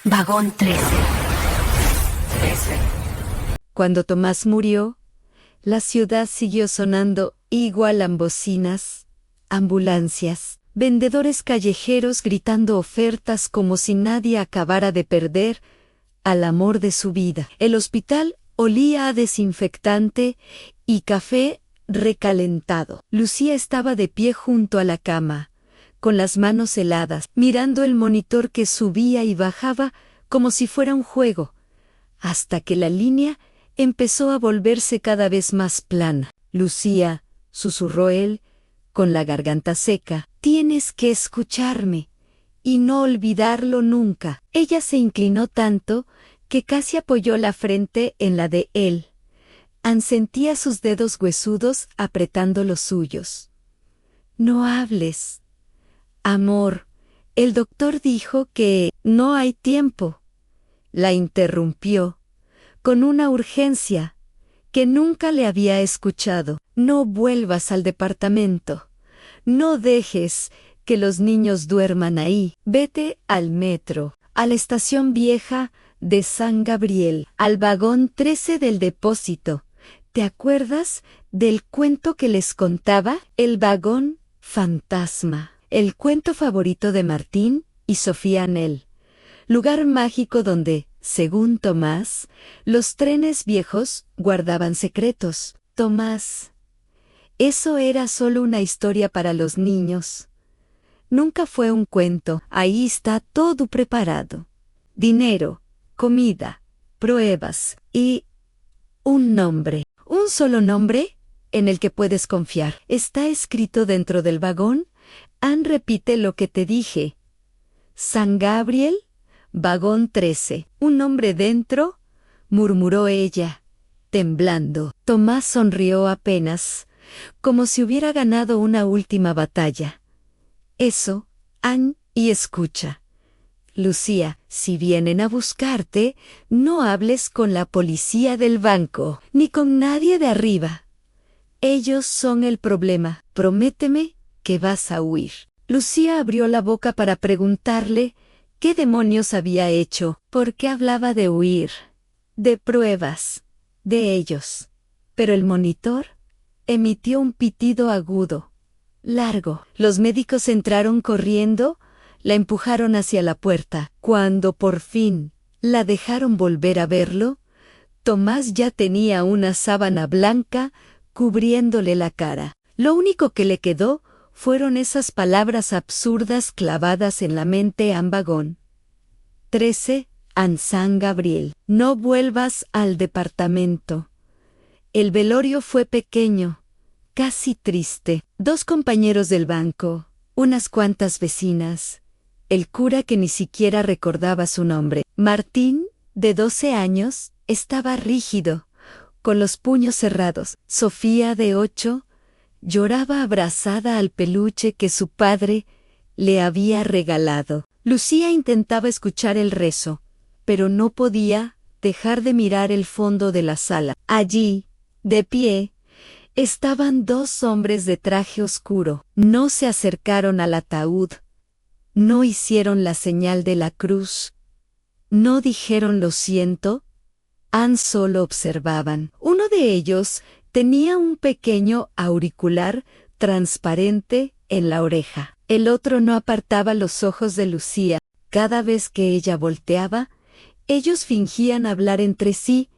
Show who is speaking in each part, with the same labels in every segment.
Speaker 1: Vagón 13.
Speaker 2: Cuando Tomás murió, la ciudad siguió sonando igual a bocinas, ambulancias, vendedores callejeros gritando ofertas como si nadie acabara de perder al amor de su vida. El hospital olía a desinfectante y café recalentado. Lucía estaba de pie junto a la cama, con las manos heladas, mirando el monitor que subía y bajaba como si fuera un juego, hasta que la línea empezó a volverse cada vez más plana. Lucía, susurró él, con la garganta seca, tienes que escucharme y no olvidarlo nunca. Ella se inclinó tanto que casi apoyó la frente en la de él. Sentía sus dedos huesudos apretando los suyos. No hables. Amor, el doctor dijo que no hay tiempo. La interrumpió, con una urgencia que nunca le había escuchado. No vuelvas al departamento. No dejes que los niños duerman ahí. Vete al metro, a la estación vieja de San Gabriel, al vagón 13 del depósito. ¿Te acuerdas del cuento que les contaba? El vagón fantasma. El cuento favorito de Martín y Sofía Anel. Lugar mágico donde, según Tomás, los trenes viejos guardaban secretos. Tomás, eso era solo una historia para los niños. Nunca fue un cuento, ahí está todo preparado. Dinero, comida, pruebas y un nombre. Un solo nombre en el que puedes confiar. Está escrito dentro del vagón. Repite lo que te dije. San Gabriel, vagón 13. ¿Un nombre dentro? Murmuró ella, temblando. Tomás sonrió apenas, como si hubiera ganado una última batalla. Eso, y escucha. Lucía, si vienen a buscarte, no hables con la policía del banco, ni con nadie de arriba. Ellos son el problema. Prométeme que vas a huir. Lucía abrió la boca para preguntarle qué demonios había hecho, por qué hablaba de huir, de pruebas, de ellos. Pero el monitor emitió un pitido agudo, largo. Los médicos entraron corriendo, la empujaron hacia la puerta. Cuando por fin la dejaron volver a verlo, Tomás ya tenía una sábana blanca cubriéndole la cara. Lo único que le quedó fueron esas palabras absurdas clavadas en la mente en vagón 13, en San Gabriel. No vuelvas al departamento. El velorio fue pequeño, casi triste. 2 compañeros del banco, unas cuantas vecinas, el cura que ni siquiera recordaba su nombre. Martín, de 12 años, estaba rígido, con los puños cerrados. Sofía, de 8, lloraba abrazada al peluche que su padre le había regalado. Lucía intentaba escuchar el rezo, pero no podía dejar de mirar el fondo de la sala. Allí, de pie, estaban 2 hombres de traje oscuro. No se acercaron al ataúd, no hicieron la señal de la cruz, no dijeron lo siento, solo observaban. Uno de ellos tenía un pequeño auricular transparente en la oreja. El otro no apartaba los ojos de Lucía. Cada vez que ella volteaba, ellos fingían hablar entre sí,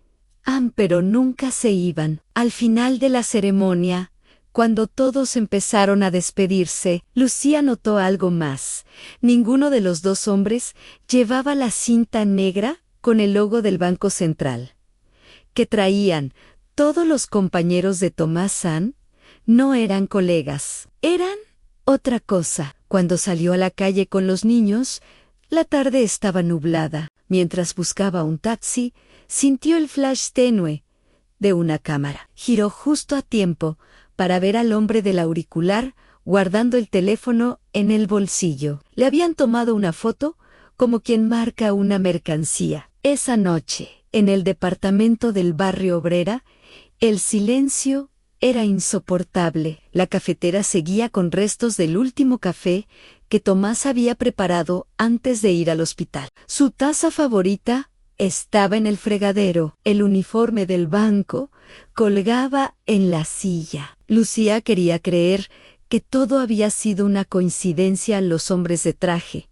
Speaker 2: pero nunca se iban. Al final de la ceremonia, cuando todos empezaron a despedirse, Lucía notó algo más. Ninguno de los 2 hombres llevaba la cinta negra con el logo del Banco Central, que traían todos los compañeros de Tomás San. No eran colegas, eran otra cosa. Cuando salió a la calle con los niños, la tarde estaba nublada. Mientras buscaba un taxi, sintió el flash tenue de una cámara. Giró justo a tiempo para ver al hombre del auricular guardando el teléfono en el bolsillo. Le habían tomado una foto como quien marca una mercancía. Esa noche, en el departamento del barrio Obrera, el silencio era insoportable. La cafetera seguía con restos del último café que Tomás había preparado antes de ir al hospital. Su taza favorita estaba en el fregadero. El uniforme del banco colgaba en la silla. Lucía quería creer que todo había sido una coincidencia. Los hombres de traje,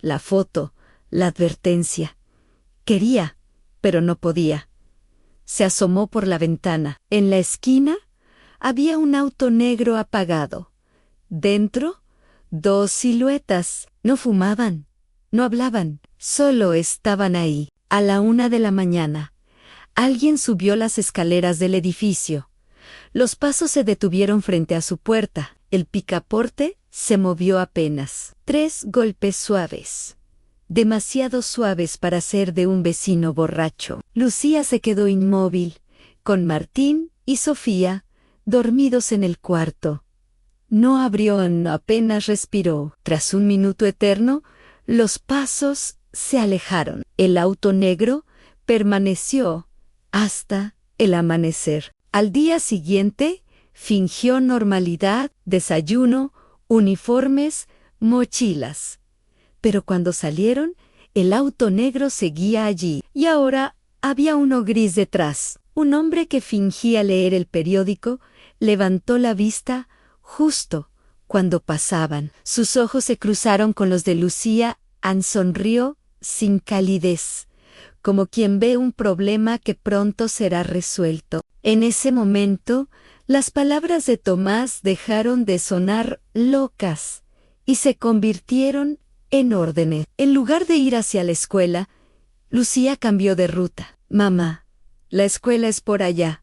Speaker 2: la foto, la advertencia. Quería, pero no podía. Se asomó por la ventana. En la esquina había un auto negro apagado. Dentro, dos siluetas. No fumaban, no hablaban, solo estaban ahí. A la 1 de la mañana, alguien subió las escaleras del edificio. Los pasos se detuvieron frente a su puerta. El picaporte se movió apenas. 3 golpes suaves. Demasiado suaves para ser de un vecino borracho. Lucía se quedó inmóvil, con Martín y Sofía dormidos en el cuarto. No abrió, apenas respiró. Tras un minuto eterno, los pasos se alejaron. El auto negro permaneció hasta el amanecer. Al día siguiente, fingió normalidad, desayuno, uniformes, mochilas. Pero cuando salieron, el auto negro seguía allí, y ahora había uno gris detrás. Un hombre que fingía leer el periódico levantó la vista justo cuando pasaban. Sus ojos se cruzaron con los de Lucía. Anne sonrió sin calidez, como quien ve un problema que pronto será resuelto. En ese momento, las palabras de Tomás dejaron de sonar locas y se convirtieron en órdenes. En lugar de ir hacia la escuela, Lucía cambió de ruta. «Mamá, la escuela es por allá»,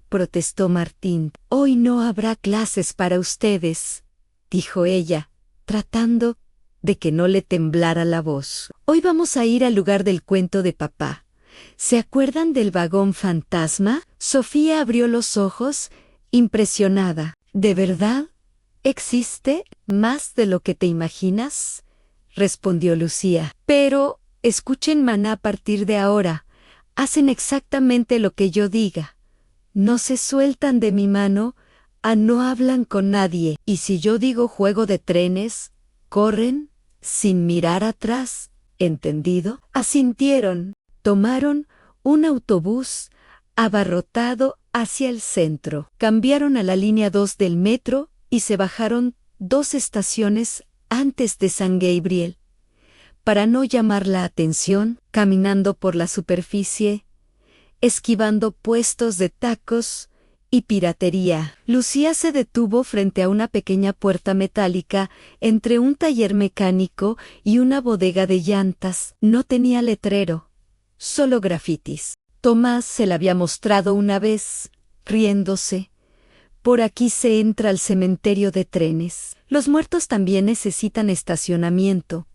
Speaker 2: protestó Martín. «Hoy no habrá clases para ustedes», dijo ella, tratando de que no le temblara la voz. «Hoy vamos a ir al lugar del cuento de papá. ¿Se acuerdan del vagón fantasma?» Sofía abrió los ojos, impresionada. «¿De verdad? ¿Existe más de lo que te imaginas?», respondió Lucía. «Pero escuchen, maná, a partir de ahora. Hacen exactamente lo que yo diga. No se sueltan de mi mano, no hablan con nadie. Y si yo digo juego de trenes, corren sin mirar atrás. ¿Entendido?». Asintieron. Tomaron un autobús abarrotado hacia el centro. Cambiaron a la línea 2 del metro y se bajaron 2 estaciones antes de San Gabriel. Para no llamar la atención, caminando por la superficie, esquivando puestos de tacos y piratería, Lucía se detuvo frente a una pequeña puerta metálica entre un taller mecánico y una bodega de llantas. No tenía letrero, solo grafitis. Tomás se la había mostrado una vez, riéndose. «Por aquí se entra al cementerio de trenes. Los muertos también necesitan estacionamiento».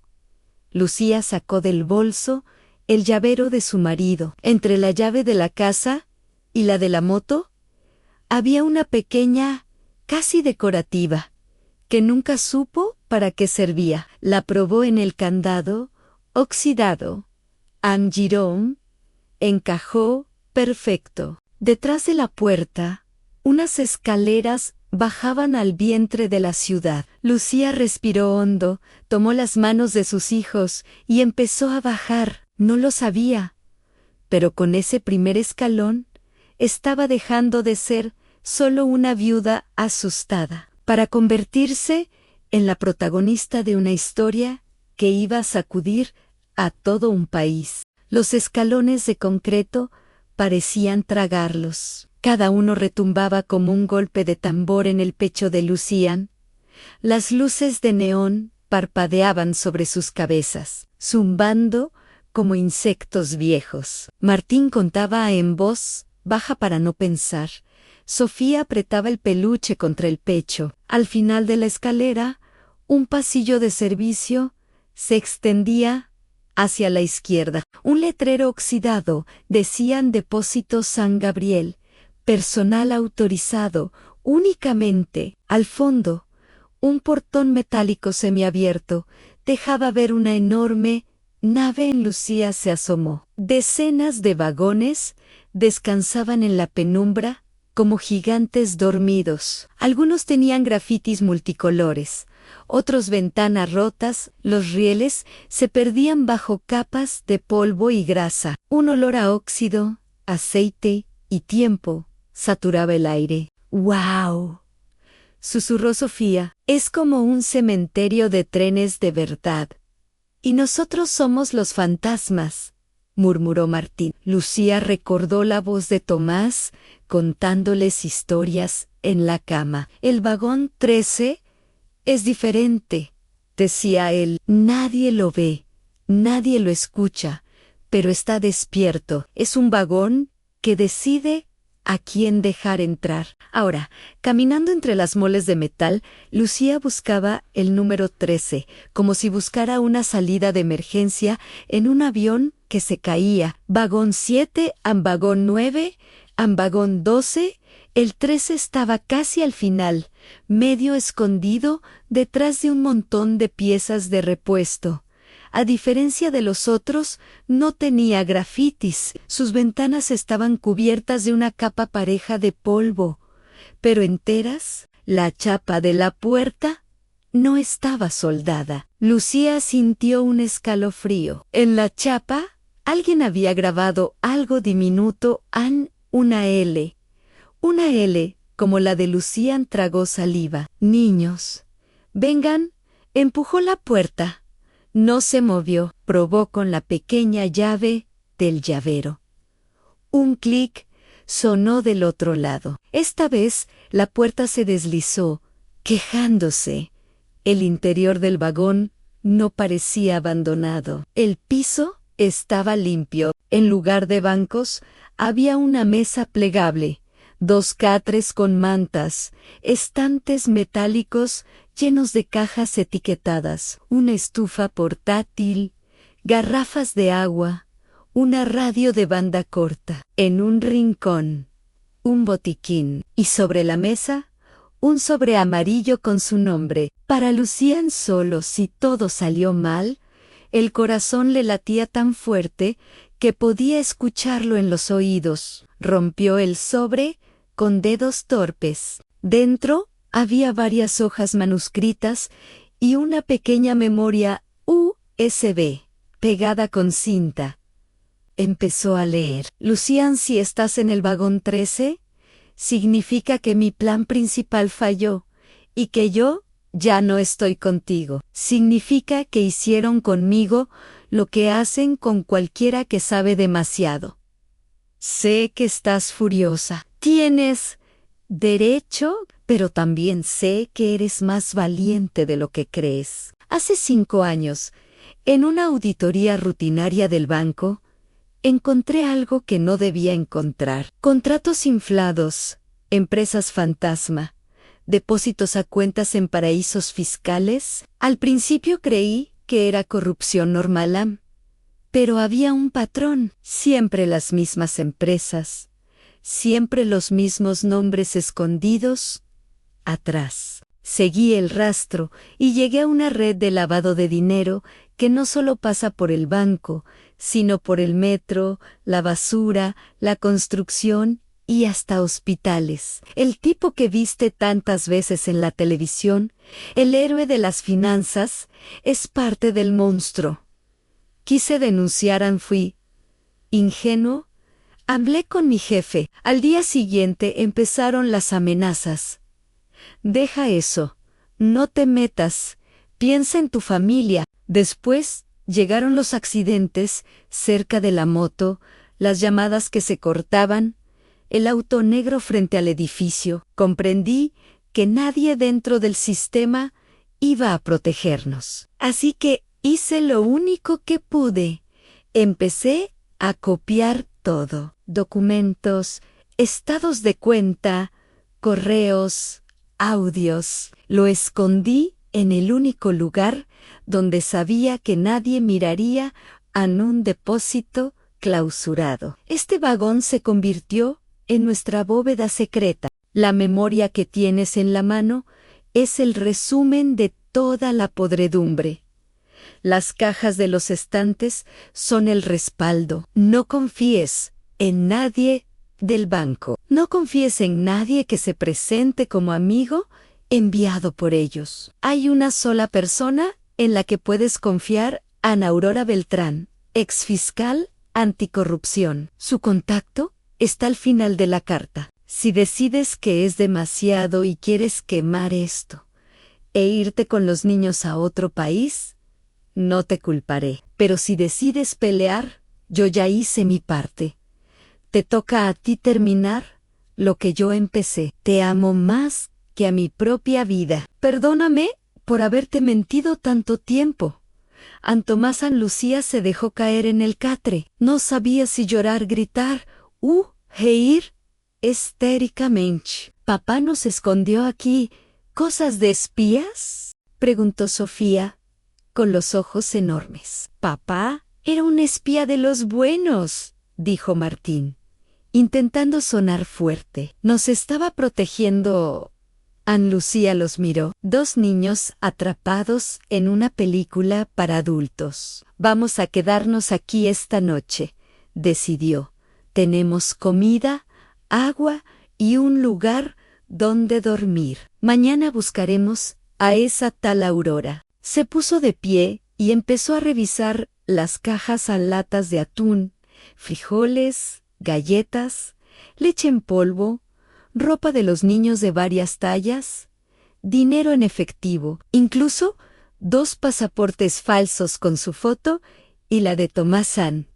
Speaker 2: Lucía sacó del bolso el llavero de su marido. Entre la llave de la casa y la de la moto había una pequeña, casi decorativa, que nunca supo para qué servía. La probó en el candado, oxidado. Anne giró, encajó perfecto. Detrás de la puerta, unas escaleras bajaban al vientre de la ciudad. Lucía respiró hondo, tomó las manos de sus hijos y empezó a bajar. No lo sabía, pero con ese primer escalón estaba dejando de ser solo una viuda asustada, para convertirse en la protagonista de una historia que iba a sacudir a todo un país. Los escalones de concreto parecían tragarlos. Cada uno retumbaba como un golpe de tambor en el pecho de Lucía. Las luces de neón parpadeaban sobre sus cabezas, zumbando como insectos viejos. Martín contaba en voz baja para no pensar. Sofía apretaba el peluche contra el pecho. Al final de la escalera, un pasillo de servicio se extendía hacia la izquierda. Un letrero oxidado decía Depósito San Gabriel, personal autorizado únicamente. Al fondo, un portón metálico semiabierto dejaba ver una enorme nave. En Lucía se asomó. Decenas de vagones descansaban en la penumbra como gigantes dormidos. Algunos tenían grafitis multicolores, otros ventanas rotas, los rieles se perdían bajo capas de polvo y grasa. Un olor a óxido, aceite y tiempo saturaba el aire. ¡Wow! Susurró Sofía. Es como un cementerio de trenes de verdad. Y nosotros somos los fantasmas, murmuró Martín. Lucía recordó la voz de Tomás contándoles historias en la cama. El vagón 13 es diferente, decía él. Nadie lo ve, nadie lo escucha, pero está despierto. Es un vagón que decide a quién dejar entrar. Ahora, caminando entre las moles de metal, Lucía buscaba el número 13, como si buscara una salida de emergencia en un avión que se caía. Vagón 7, vagón 9, vagón 12, el 13 estaba casi al final, medio escondido detrás de un montón de piezas de repuesto. A diferencia de los otros, no tenía grafitis. Sus ventanas estaban cubiertas de una capa pareja de polvo, pero enteras, la chapa de la puerta no estaba soldada. Lucía sintió un escalofrío. En la chapa, alguien había grabado algo diminuto, una L. Una L, como la de Lucía, tragó saliva. Niños, vengan, empujó la puerta. No se movió, probó con la pequeña llave del llavero. Un clic sonó del otro lado. Esta vez la puerta se deslizó, quejándose. El interior del vagón no parecía abandonado. El piso estaba limpio. En lugar de bancos, había una mesa plegable, 2 catres con mantas, estantes metálicos llenos de cajas etiquetadas, una estufa portátil, garrafas de agua, una radio de banda corta. En un rincón, un botiquín, y sobre la mesa, un sobre amarillo con su nombre. Para Lucía, solo si todo salió mal, el corazón le latía tan fuerte que podía escucharlo en los oídos. Rompió el sobre con dedos torpes. Dentro había varias hojas manuscritas y una pequeña memoria USB pegada con cinta. Empezó a leer. Lucian, si estás en el vagón 13, significa que mi plan principal falló y que yo ya no estoy contigo. Significa que hicieron conmigo lo que hacen con cualquiera que sabe demasiado. Sé que estás furiosa. Tienes derecho, pero también sé que eres más valiente de lo que crees. Hace 5 años, en una auditoría rutinaria del banco, encontré algo que no debía encontrar. Contratos inflados, empresas fantasma, depósitos a cuentas en paraísos fiscales. Al principio creí que era corrupción normal, pero había un patrón. Siempre las mismas empresas, siempre los mismos nombres escondidos atrás. Seguí el rastro y llegué a una red de lavado de dinero que no solo pasa por el banco, sino por el metro, la basura, la construcción y hasta hospitales. El tipo que viste tantas veces en la televisión, el héroe de las finanzas, es parte del monstruo. Quise denunciar, fui ingenuo. Hablé con mi jefe. Al día siguiente empezaron las amenazas. Deja eso, no te metas, piensa en tu familia. Después llegaron los accidentes cerca de la moto, las llamadas que se cortaban, el auto negro frente al edificio. Comprendí que nadie dentro del sistema iba a protegernos. Así que hice lo único que pude. Empecé a copiar todo. Documentos, estados de cuenta, correos, audios. Lo escondí en el único lugar donde sabía que nadie miraría, en un depósito clausurado. Este vagón se convirtió en nuestra bóveda secreta. La memoria que tienes en la mano es el resumen de toda la podredumbre. Las cajas de los estantes son el respaldo. No confíes en nadie del banco. No confíes en nadie que se presente como amigo enviado por ellos. Hay una sola persona en la que puedes confiar, Ana Aurora Beltrán, exfiscal anticorrupción. Su contacto está al final de la carta. Si decides que es demasiado y quieres quemar esto e irte con los niños a otro país, no te culparé. Pero si decides pelear, yo ya hice mi parte. Te toca a ti terminar lo que yo empecé. Te amo más que a mi propia vida. Perdóname por haberte mentido tanto tiempo. Antomás San Lucía se dejó caer en el catre. No sabía si llorar, gritar reír histéricamente. ¿Papá nos escondió aquí cosas de espías?, preguntó Sofía, con los ojos enormes. Papá era un espía de los buenos, dijo Martín, intentando sonar fuerte. Nos estaba protegiendo. Ana Lucía los miró. Dos niños atrapados en una película para adultos. Vamos a quedarnos aquí esta noche, decidió. Tenemos comida, agua y un lugar donde dormir. Mañana buscaremos a esa tal Aurora. Se puso de pie y empezó a revisar las cajas a latas de atún, frijoles, galletas, leche en polvo, ropa de los niños de varias tallas, dinero en efectivo, incluso 2 pasaportes falsos con su foto y la de Tomás San.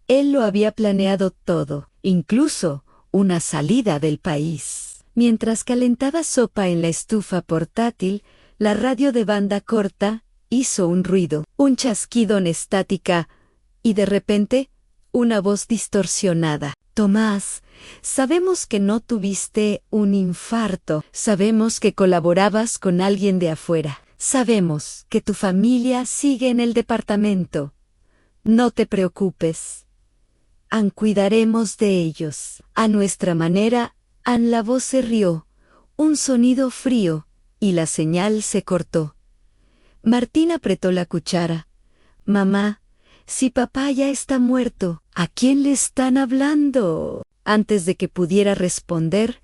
Speaker 2: Él lo había planeado todo, incluso una salida del país. Mientras calentaba sopa en la estufa portátil, la radio de banda corta hizo un ruido, un chasquido en estática, y de repente, una voz distorsionada. Tomás, sabemos que no tuviste un infarto. Sabemos que colaborabas con alguien de afuera. Sabemos que tu familia sigue en el departamento. No te preocupes. Cuidaremos de ellos. A nuestra manera, la voz se rió, un sonido frío, y la señal se cortó. Martín apretó la cuchara. Mamá, si papá ya está muerto, ¿a quién le están hablando? Antes de que pudiera responder,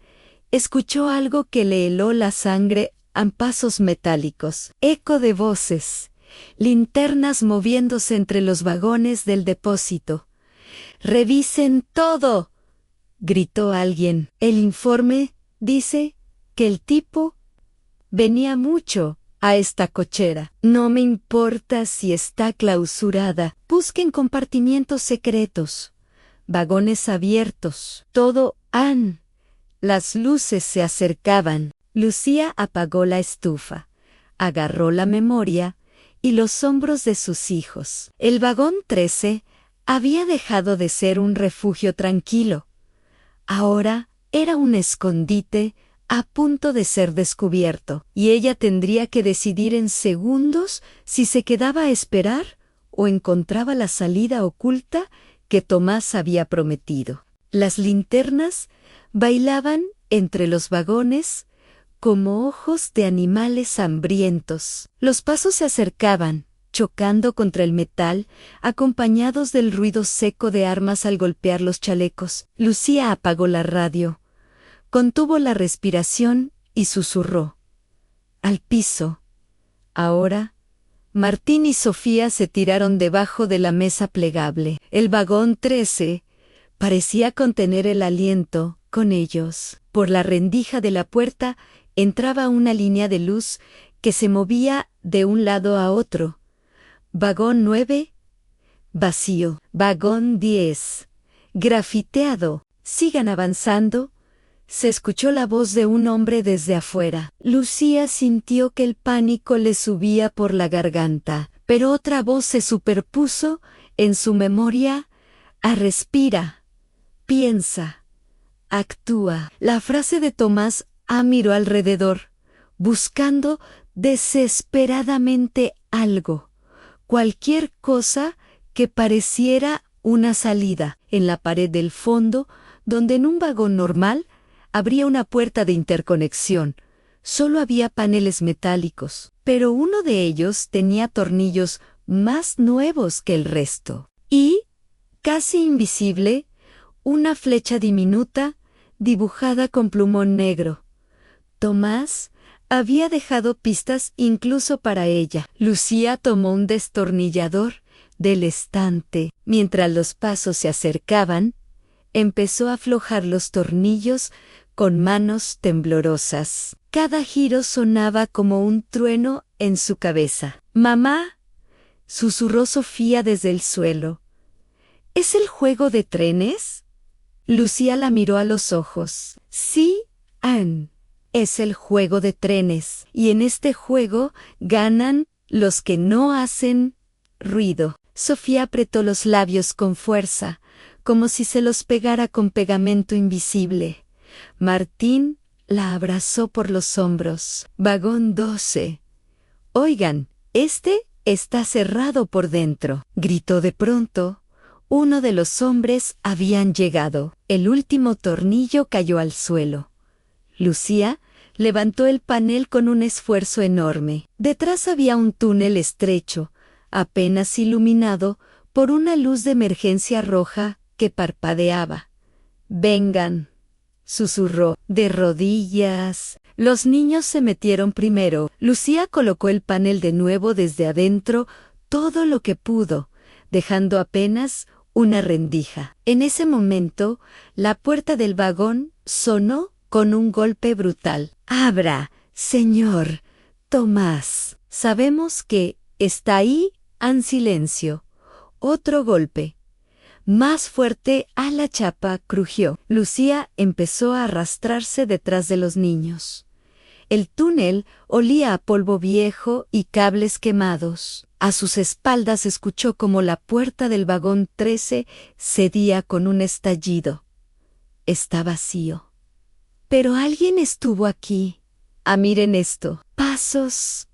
Speaker 2: escuchó algo que le heló la sangre a pasos metálicos, eco de voces, linternas moviéndose entre los vagones del depósito. ¡Revisen todo!, gritó alguien. El informe dice que el tipo venía mucho a esta cochera. No me importa si está clausurada. Busquen compartimientos secretos, vagones abiertos, todo. Las luces se acercaban. Lucía apagó la estufa, agarró la memoria y los hombros de sus hijos. El vagón 13 había dejado de ser un refugio tranquilo. Ahora era un escondite a punto de ser descubierto, y ella tendría que decidir en segundos si se quedaba a esperar o encontraba la salida oculta que Tomás había prometido. Las linternas bailaban entre los vagones como ojos de animales hambrientos. Los pasos se acercaban, chocando contra el metal, acompañados del ruido seco de armas al golpear los chalecos. Lucía apagó la radio, contuvo la respiración y susurró: al piso. Ahora, Martín y Sofía se tiraron debajo de la mesa plegable. El vagón 13 parecía contener el aliento con ellos. Por la rendija de la puerta entraba una línea de luz que se movía de un lado a otro. Vagón 9, vacío. Vagón 10, grafiteado. Sigan avanzando. Se escuchó la voz de un hombre desde afuera. Lucía sintió que el pánico le subía por la garganta, pero otra voz se superpuso en su memoria. Respira, piensa, actúa. La frase de Tomás miró alrededor, buscando desesperadamente algo, cualquier cosa que pareciera una salida. En la pared del fondo, donde en un vagón normal habría una puerta de interconexión, solo había paneles metálicos, pero uno de ellos tenía tornillos más nuevos que el resto. Y, casi invisible, una flecha diminuta dibujada con plumón negro. Tomás había dejado pistas incluso para ella. Lucía tomó un destornillador del estante. Mientras los pasos se acercaban, empezó a aflojar los tornillos con manos temblorosas. Cada giro sonaba como un trueno en su cabeza. «Mamá», susurró Sofía desde el suelo. «¿Es el juego de trenes?» Lucía la miró a los ojos. «Sí, Anne. Es el juego de trenes, y en este juego ganan los que no hacen ruido». Sofía apretó los labios con fuerza, como si se los pegara con pegamento invisible. Martín la abrazó por los hombros. «Vagón 12. Oigan, este está cerrado por dentro», gritó de pronto. Uno de los hombres habían llegado. El último tornillo cayó al suelo. Lucía levantó el panel con un esfuerzo enorme. Detrás había un túnel estrecho, apenas iluminado por una luz de emergencia roja que parpadeaba. «Vengan», susurró, «de rodillas». Los niños se metieron primero. Lucía colocó el panel de nuevo desde adentro todo lo que pudo, dejando apenas una rendija. En ese momento, la puerta del vagón sonó con un golpe brutal. «Abra, señor Tomás. Sabemos que está ahí». En silencio. Otro golpe. Más fuerte a la chapa crujió. Lucía empezó a arrastrarse detrás de los niños. El túnel olía a polvo viejo y cables quemados. A sus espaldas escuchó como la puerta del vagón 13 cedía con un estallido. Está vacío. Pero alguien estuvo aquí. Miren esto. Pasos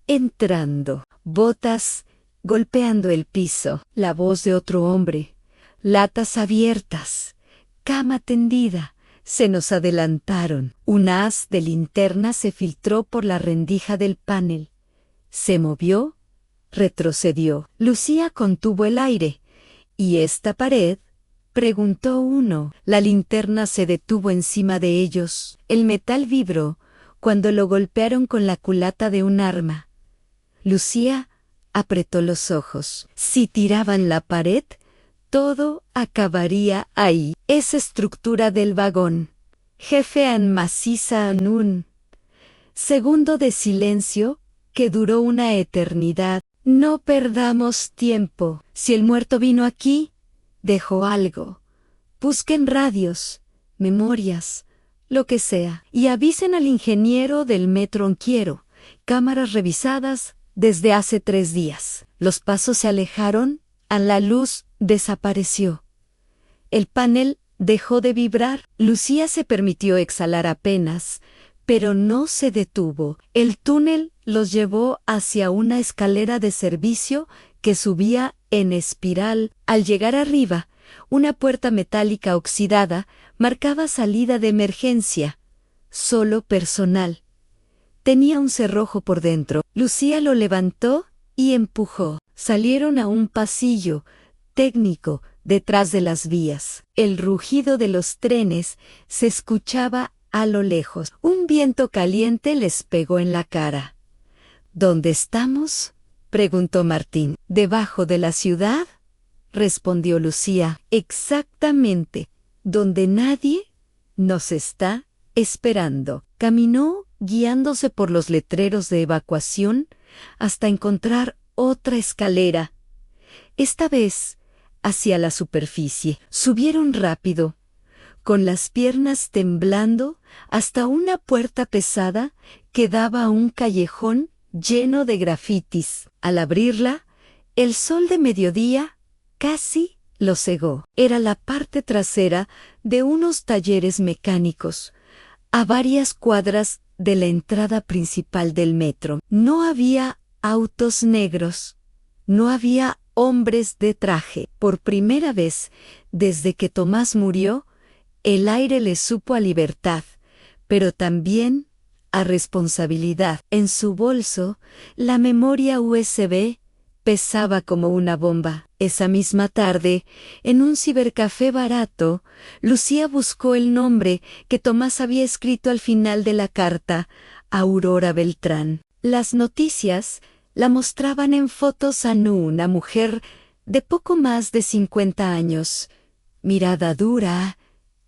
Speaker 2: entrando. Botas golpeando el piso. La voz de otro hombre. Latas abiertas. Cama tendida. Se nos adelantaron. Un haz de linterna se filtró por la rendija del panel. Se movió, retrocedió. Lucía contuvo el aire. ¿Y esta pared?, preguntó uno. La linterna se detuvo encima de ellos. El metal vibró cuando lo golpearon con la culata de un arma. Lucía apretó los ojos. Si tiraban la pared, todo acabaría ahí. Esa estructura del vagón. Jefe an maciza an un segundo de silencio que duró una eternidad. No perdamos tiempo. Si el muerto vino aquí, dejó algo. Busquen radios, memorias, lo que sea, y avisen al ingeniero del metro Onquiero. Cámaras revisadas desde hace 3 días. Los pasos se alejaron, la luz desapareció. El panel dejó de vibrar. Lucía se permitió exhalar apenas, pero no se detuvo. El túnel los llevó hacia una escalera de servicio que subía en espiral. Al llegar arriba, una puerta metálica oxidada marcaba salida de emergencia. Solo personal. Tenía un cerrojo por dentro. Lucía lo levantó y empujó. Salieron a un pasillo técnico detrás de las vías. El rugido de los trenes se escuchaba a lo lejos. Un viento caliente les pegó en la cara. ¿Dónde estamos?, preguntó Martín. ¿Debajo de la ciudad?, respondió Lucía. Exactamente, donde nadie nos está esperando. Caminó guiándose por los letreros de evacuación hasta encontrar otra escalera. Esta vez hacia la superficie. Subieron rápido, con las piernas temblando, hasta una puerta pesada que daba a un callejón lleno de grafitis. Al abrirla, el sol de mediodía casi lo cegó. Era la parte trasera de unos talleres mecánicos, a varias cuadras de la entrada principal del metro. No había autos negros, no había hombres de traje. Por primera vez desde que Tomás murió, el aire le supo a libertad, pero también a responsabilidad. En su bolso, la memoria USB pesaba como una bomba. Esa misma tarde, en un cibercafé barato, Lucía buscó el nombre que Tomás había escrito al final de la carta. Aurora Beltrán. Las noticias la mostraban en fotos a una mujer de poco más de 50 años, mirada dura,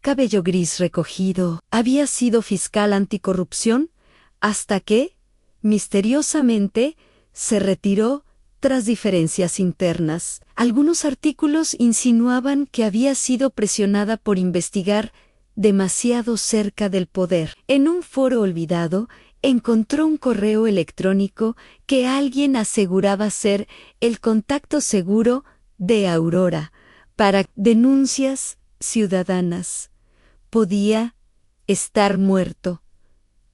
Speaker 2: cabello gris recogido. Había sido fiscal anticorrupción hasta que, misteriosamente, se retiró tras diferencias internas. Algunos artículos insinuaban que había sido presionada por investigar demasiado cerca del poder. En un foro olvidado, encontró un correo electrónico que alguien aseguraba ser el contacto seguro de Aurora para denuncias ciudadanas. Podía estar muerto,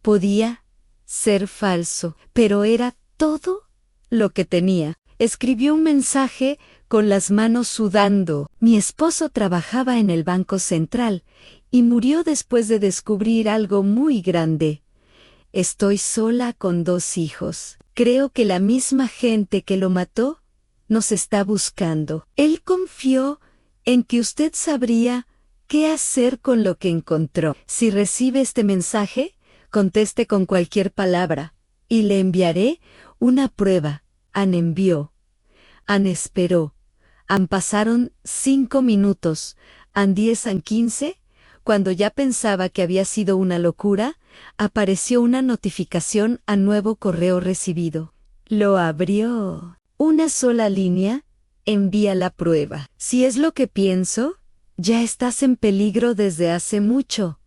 Speaker 2: podía ser falso, pero era todo lo que tenía. Escribió un mensaje con las manos sudando. Mi esposo trabajaba en el Banco Central y murió después de descubrir algo muy grande. Estoy sola con 2 hijos. Creo que la misma gente que lo mató nos está buscando. Él confió en que usted sabría qué hacer con lo que encontró. Si recibe este mensaje, conteste con cualquier palabra y le enviaré una prueba. An envió. An esperó. An pasaron 5 minutos. An 10, an 15. Cuando ya pensaba que había sido una locura, apareció una notificación a nuevo correo recibido. Lo abrió. Una sola línea. Envía la prueba. Si es lo que pienso, ya estás en peligro desde hace mucho.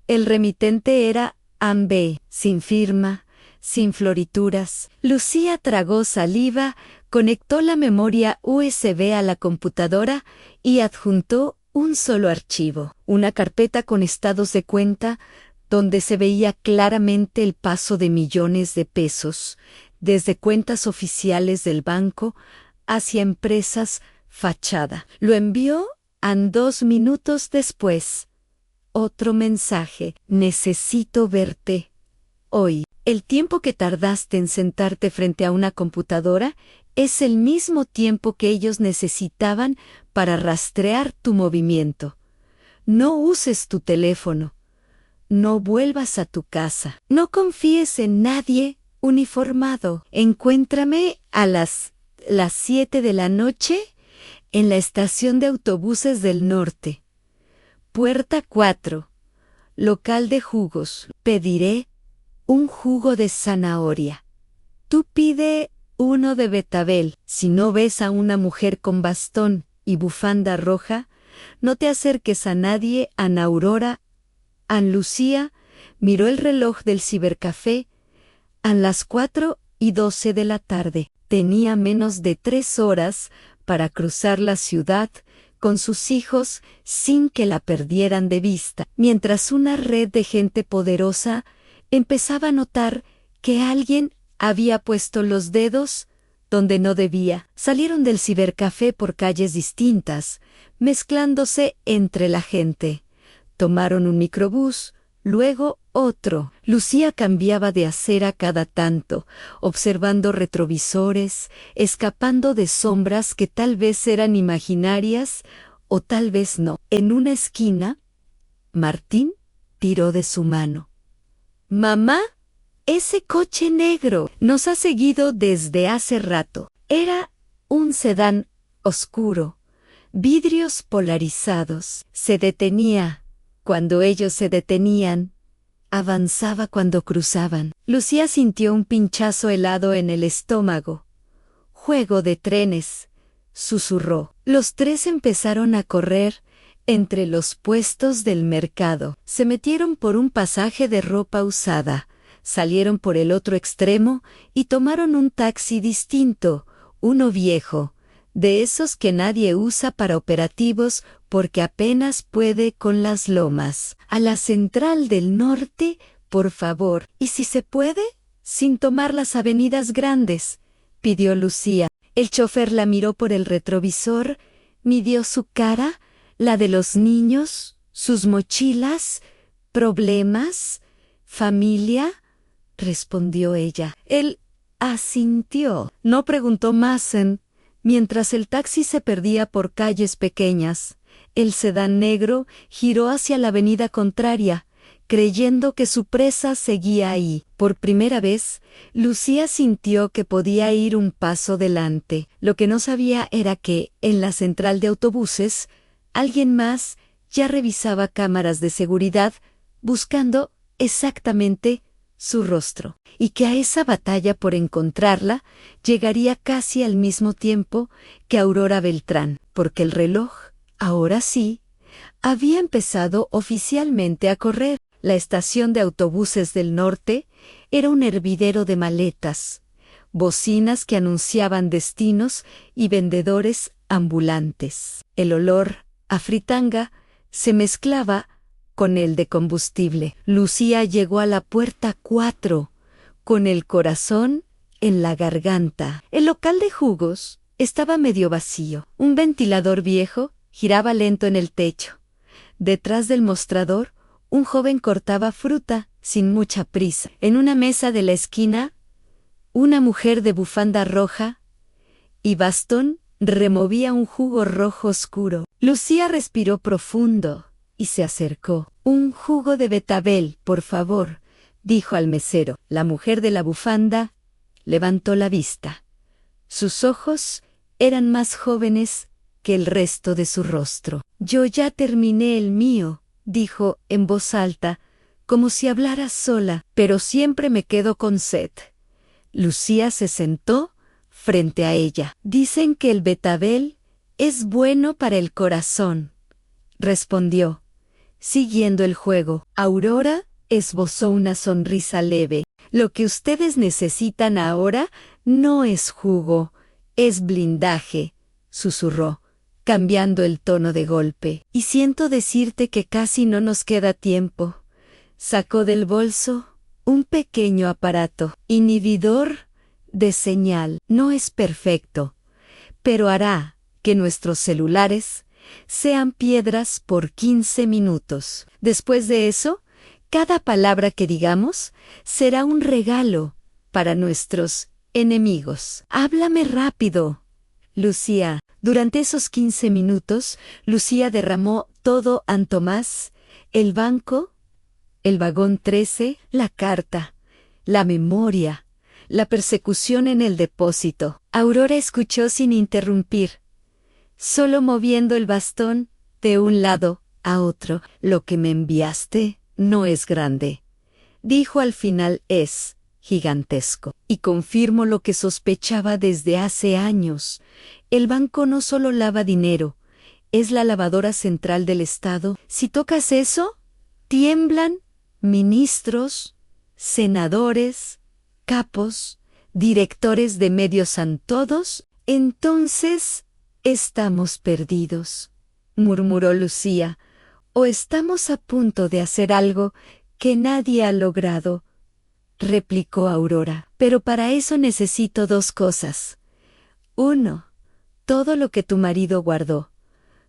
Speaker 2: El remitente era An B, sin firma, sin florituras. Lucía tragó saliva, conectó la memoria USB a la computadora y adjuntó un solo archivo, una carpeta con estados de cuenta donde se veía claramente el paso de millones de pesos, desde cuentas oficiales del banco hacia empresas fachada. Lo envió An 2 minutos después. Otro mensaje. Necesito verte hoy. El tiempo que tardaste en sentarte frente a una computadora es el mismo tiempo que ellos necesitaban para rastrear tu movimiento. No uses tu teléfono. No vuelvas a tu casa. No confíes en nadie uniformado. Encuéntrame a las 7 de la noche en la estación de autobuses del norte. Puerta 4. Local de jugos. Pediré un jugo de zanahoria. Tú pide uno de betabel. Si no ves a una mujer con bastón y bufanda roja, no te acerques a nadie. An Aurora. An Lucía miró el reloj del cibercafé. A las 4:12 de la tarde. Tenía menos de 3 horas para cruzar la ciudad con sus hijos sin que la perdieran de vista, mientras una red de gente poderosa empezaba a notar que alguien había puesto los dedos donde no debía. Salieron del cibercafé por calles distintas, mezclándose entre la gente. Tomaron un microbús, luego otro. Lucía cambiaba de acera cada tanto, observando retrovisores, escapando de sombras que tal vez eran imaginarias o tal vez no. En una esquina, Martín tiró de su mano. «Mamá, ese coche negro nos ha seguido desde hace rato». Era un sedán oscuro, vidrios polarizados. Se detenía cuando ellos se detenían. Avanzaba cuando cruzaban. Lucía sintió un pinchazo helado en el estómago. «Juego de trenes», susurró. Los 3 empezaron a correr entre los puestos del mercado. Se metieron por un pasaje de ropa usada, salieron por el otro extremo y tomaron un taxi distinto, uno viejo, de esos que nadie usa para operativos porque apenas puede con las lomas. «A la Central del Norte, por favor. Y si se puede, sin tomar las avenidas grandes», pidió Lucía. El chofer la miró por el retrovisor, midió su cara, la de los niños, sus mochilas. «¿Problemas? ¿Familia?», respondió ella. Él asintió. No preguntó más. Mientras el taxi se perdía por calles pequeñas, el sedán negro giró hacia la avenida contraria, creyendo que su presa seguía ahí. Por primera vez, Lucía sintió que podía ir un paso delante. Lo que no sabía era que, en la central de autobuses, alguien más ya revisaba cámaras de seguridad buscando exactamente su rostro, y que a esa batalla por encontrarla llegaría casi al mismo tiempo que Aurora Beltrán, porque el reloj, ahora sí, había empezado oficialmente a correr. La estación de autobuses del norte era un hervidero de maletas, bocinas que anunciaban destinos y vendedores ambulantes. El olor a fritanga se mezclaba con el de combustible. Lucía llegó a la puerta 4, con el corazón en la garganta. El local de jugos estaba medio vacío. Un ventilador viejo giraba lento en el techo. Detrás del mostrador, un joven cortaba fruta sin mucha prisa. En una mesa de la esquina, una mujer de bufanda roja y bastón removía un jugo rojo oscuro. Lucía respiró profundo y se acercó. «Un jugo de betabel, por favor», dijo al mesero. La mujer de la bufanda levantó la vista. Sus ojos eran más jóvenes que el resto de su rostro. «Yo ya terminé el mío», dijo en voz alta, como si hablara sola, «pero siempre me quedo con sed». Lucía se sentó frente a ella. «Dicen que el betabel es bueno para el corazón», respondió, siguiendo el juego. Aurora esbozó una sonrisa leve. «Lo que ustedes necesitan ahora no es jugo, es blindaje», susurró, cambiando el tono de golpe. «Y siento decirte que casi no nos queda tiempo». Sacó del bolso un pequeño aparato, inhibidor de señal. No es perfecto, pero hará que nuestros celulares sean piedras por 15 minutos. Después de eso, cada palabra que digamos será un regalo para nuestros enemigos. «Háblame rápido, Lucía». Durante esos 15 minutos, Lucía derramó todo ante Tomás, el banco, el vagón 13, la carta, la memoria, la persecución en el depósito. Aurora escuchó sin interrumpir, solo moviendo el bastón de un lado a otro. «Lo que me enviaste no es grande», dijo al final, «es gigantesco. Y confirmo lo que sospechaba desde hace años. El banco no solo lava dinero, es la lavadora central del Estado. Si tocas eso, tiemblan ministros, senadores, capos, directores de medios todos. Entonces estamos perdidos», murmuró Lucía, «o estamos a punto de hacer algo que nadie ha logrado», replicó Aurora. «Pero para eso necesito 2 cosas. 1, todo lo que tu marido guardó,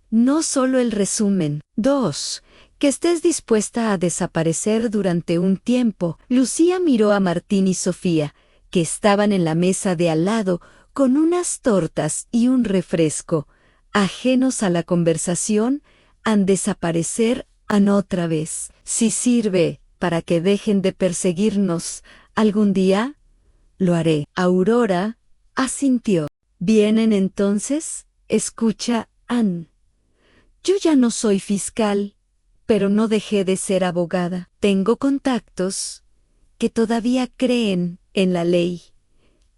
Speaker 2: no solo el resumen. 2, que estés dispuesta a desaparecer durante un tiempo». Lucía miró a Martín y Sofía, que estaban en la mesa de al lado con unas tortas y un refresco, ajenos a la conversación, han desaparecer otra vez. «Si sirve para que dejen de perseguirnos algún día, lo haré». Aurora asintió. «¿Vienen entonces? Escucha, Ann. Yo ya no soy fiscal, pero no dejé de ser abogada. Tengo contactos que todavía creen en la ley,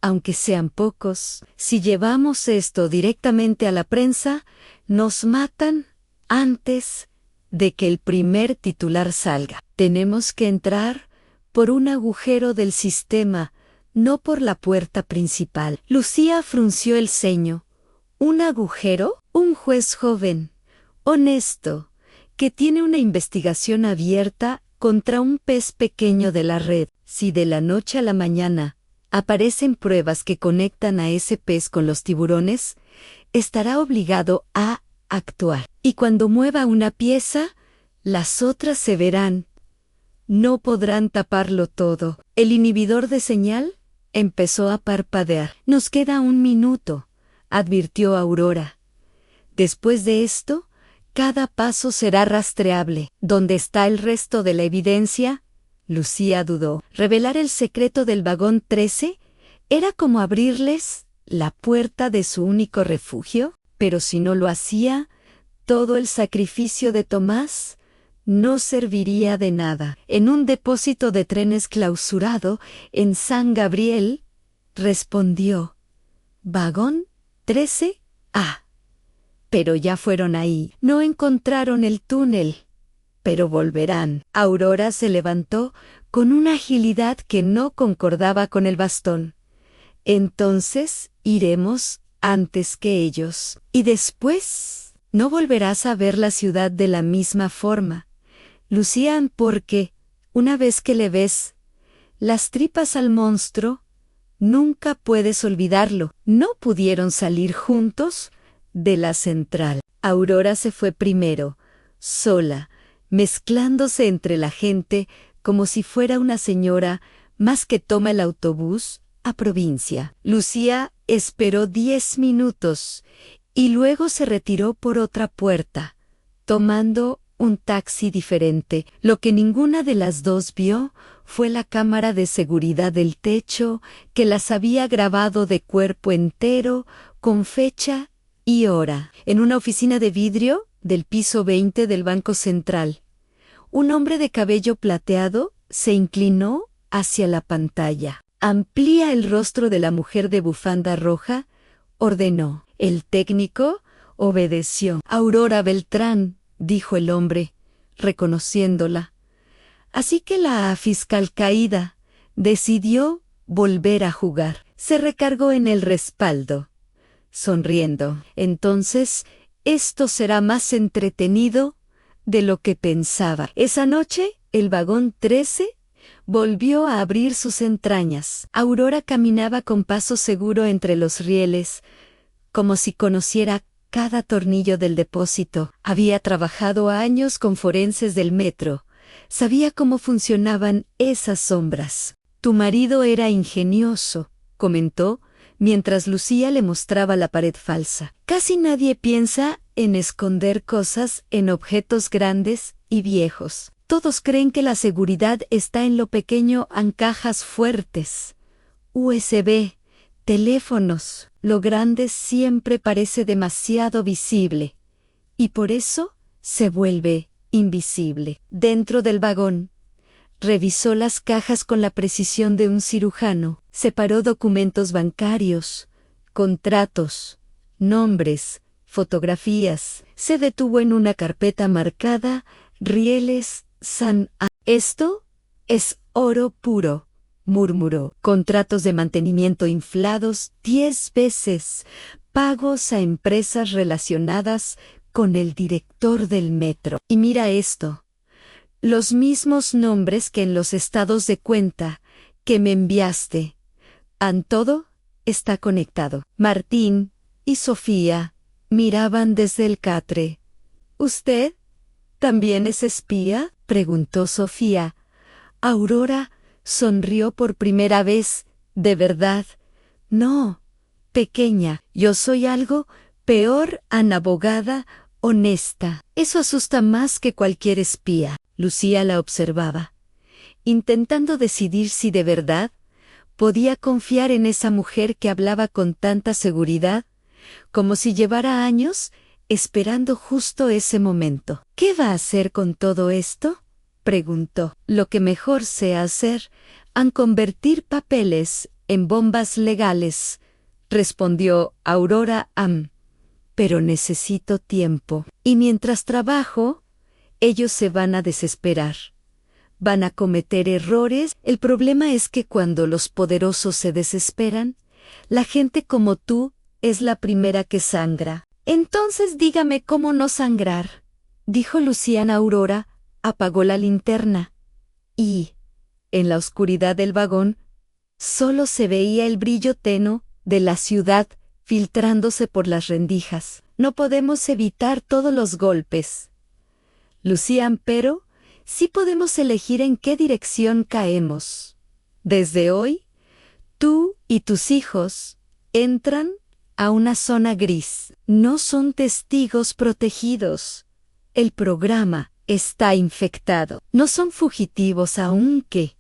Speaker 2: aunque sean pocos. Si llevamos esto directamente a la prensa, nos matan antes de que el primer titular salga. Tenemos que entrar por un agujero del sistema, no por la puerta principal». Lucía frunció el ceño. «¿Un agujero?» «Un juez joven, honesto, que tiene una investigación abierta contra un pez pequeño de la red. Si de la noche a la mañana aparecen pruebas que conectan a ese pez con los tiburones, estará obligado a actuar. Y cuando mueva una pieza, las otras se verán. No podrán taparlo todo». El inhibidor de señal empezó a parpadear. «Nos queda 1 minuto», advirtió Aurora. «Después de esto, Cada paso será rastreable. ¿Dónde está el resto de la evidencia? Lucía dudó. ¿Revelar el secreto del vagón 13 era como abrirles la puerta de su único refugio? Pero si no lo hacía, todo el sacrificio de Tomás no serviría de nada. En un depósito de trenes clausurado en San Gabriel, respondió: «¿Vagón 13? Ah». Pero ya fueron ahí. No encontraron el túnel, pero volverán. Aurora se levantó con una agilidad que no concordaba con el bastón. «Entonces iremos antes que ellos. Y después no volverás a ver la ciudad de la misma forma, Lucian, porque, una vez que le ves las tripas al monstruo, nunca puedes olvidarlo». No pudieron salir juntos de la central. Aurora se fue primero, sola, mezclándose entre la gente como si fuera una señora más que toma el autobús a provincia. Lucía esperó 10 minutos y luego se retiró por otra puerta, tomando un taxi diferente. Lo que ninguna de las dos vio fue la cámara de seguridad del techo que las había grabado de cuerpo entero, con fecha y hora. En una oficina de vidrio del piso 20 del Banco Central, un hombre de cabello plateado se inclinó hacia la pantalla. «Amplía el rostro de la mujer de bufanda roja», ordenó. El técnico obedeció. «Aurora Beltrán», dijo el hombre, reconociéndola. Así que la fiscal caída decidió volver a jugar. Se recargó en el respaldo, sonriendo. «Entonces, esto será más entretenido de lo que pensaba». Esa noche, el vagón 13 volvió a abrir sus entrañas. Aurora caminaba con paso seguro entre los rieles, como si conociera cada tornillo del depósito. Había trabajado años con forenses del metro. Sabía cómo funcionaban esas sombras. «Tu marido era ingenioso», comentó, mientras Lucía le mostraba la pared falsa. «Casi nadie piensa en esconder cosas en objetos grandes y viejos. Todos creen que la seguridad está en lo pequeño, en cajas fuertes, USB, teléfonos. Lo grande siempre parece demasiado visible, y por eso se vuelve invisible». Dentro del vagón, revisó las cajas con la precisión de un cirujano. Separó documentos bancarios, contratos, nombres, fotografías. Se detuvo en una carpeta marcada «Rieles San A». «Esto es oro puro», murmuró. «Contratos de mantenimiento inflados 10 veces, pagos a empresas relacionadas con el director del metro. Y mira esto, los mismos nombres que en los estados de cuenta que me enviaste. Todo está conectado». Martín y Sofía miraban desde el catre. «¿Usted también es espía?», preguntó Sofía. Aurora sonrió por primera vez. «¿De verdad?». «No, pequeña, yo soy algo peor, una abogada honesta». «Eso asusta más que cualquier espía». Lucía la observaba, intentando decidir si de verdad podía confiar en esa mujer que hablaba con tanta seguridad, como si llevara años esperando justo ese momento. «¿Qué va a hacer con todo esto?», preguntó. «Lo que mejor sé hacer, convertir papeles en bombas legales», respondió Aurora. «Pero necesito tiempo. Y mientras trabajo, ellos se van a desesperar. Van a cometer errores. El problema es que cuando los poderosos se desesperan, la gente como tú es la primera que sangra». «Entonces dígame cómo no sangrar», dijo Luciana. Aurora apagó la linterna y, en la oscuridad del vagón, solo se veía el brillo tenue de la ciudad filtrándose por las rendijas. «No podemos evitar todos los golpes, Lucian, pero sí podemos elegir en qué dirección caemos. Desde hoy, tú y tus hijos entran a una zona gris. No son testigos protegidos, El programa está infectado. No son fugitivos aunque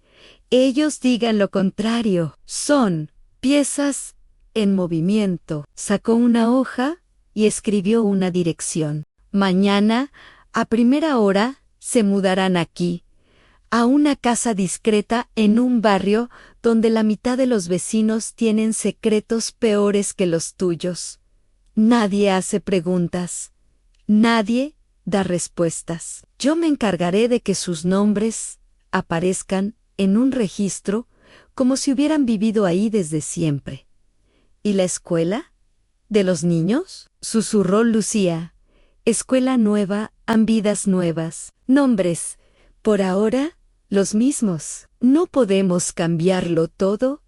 Speaker 2: ellos digan lo contrario. Son piezas en movimiento. Sacó una hoja y escribió una dirección. Mañana, a primera hora, se mudarán aquí, a una casa discreta en un barrio donde la mitad de los vecinos tienen secretos peores que los tuyos. Nadie hace preguntas. Nadie da respuestas. Yo me encargaré de que sus nombres aparezcan en un registro como si hubieran vivido ahí desde siempre. ¿Y la escuela? ¿De los niños? Susurró Lucía. Escuela nueva, vidas nuevas. Nombres, por ahora, los mismos. No podemos cambiarlo todo,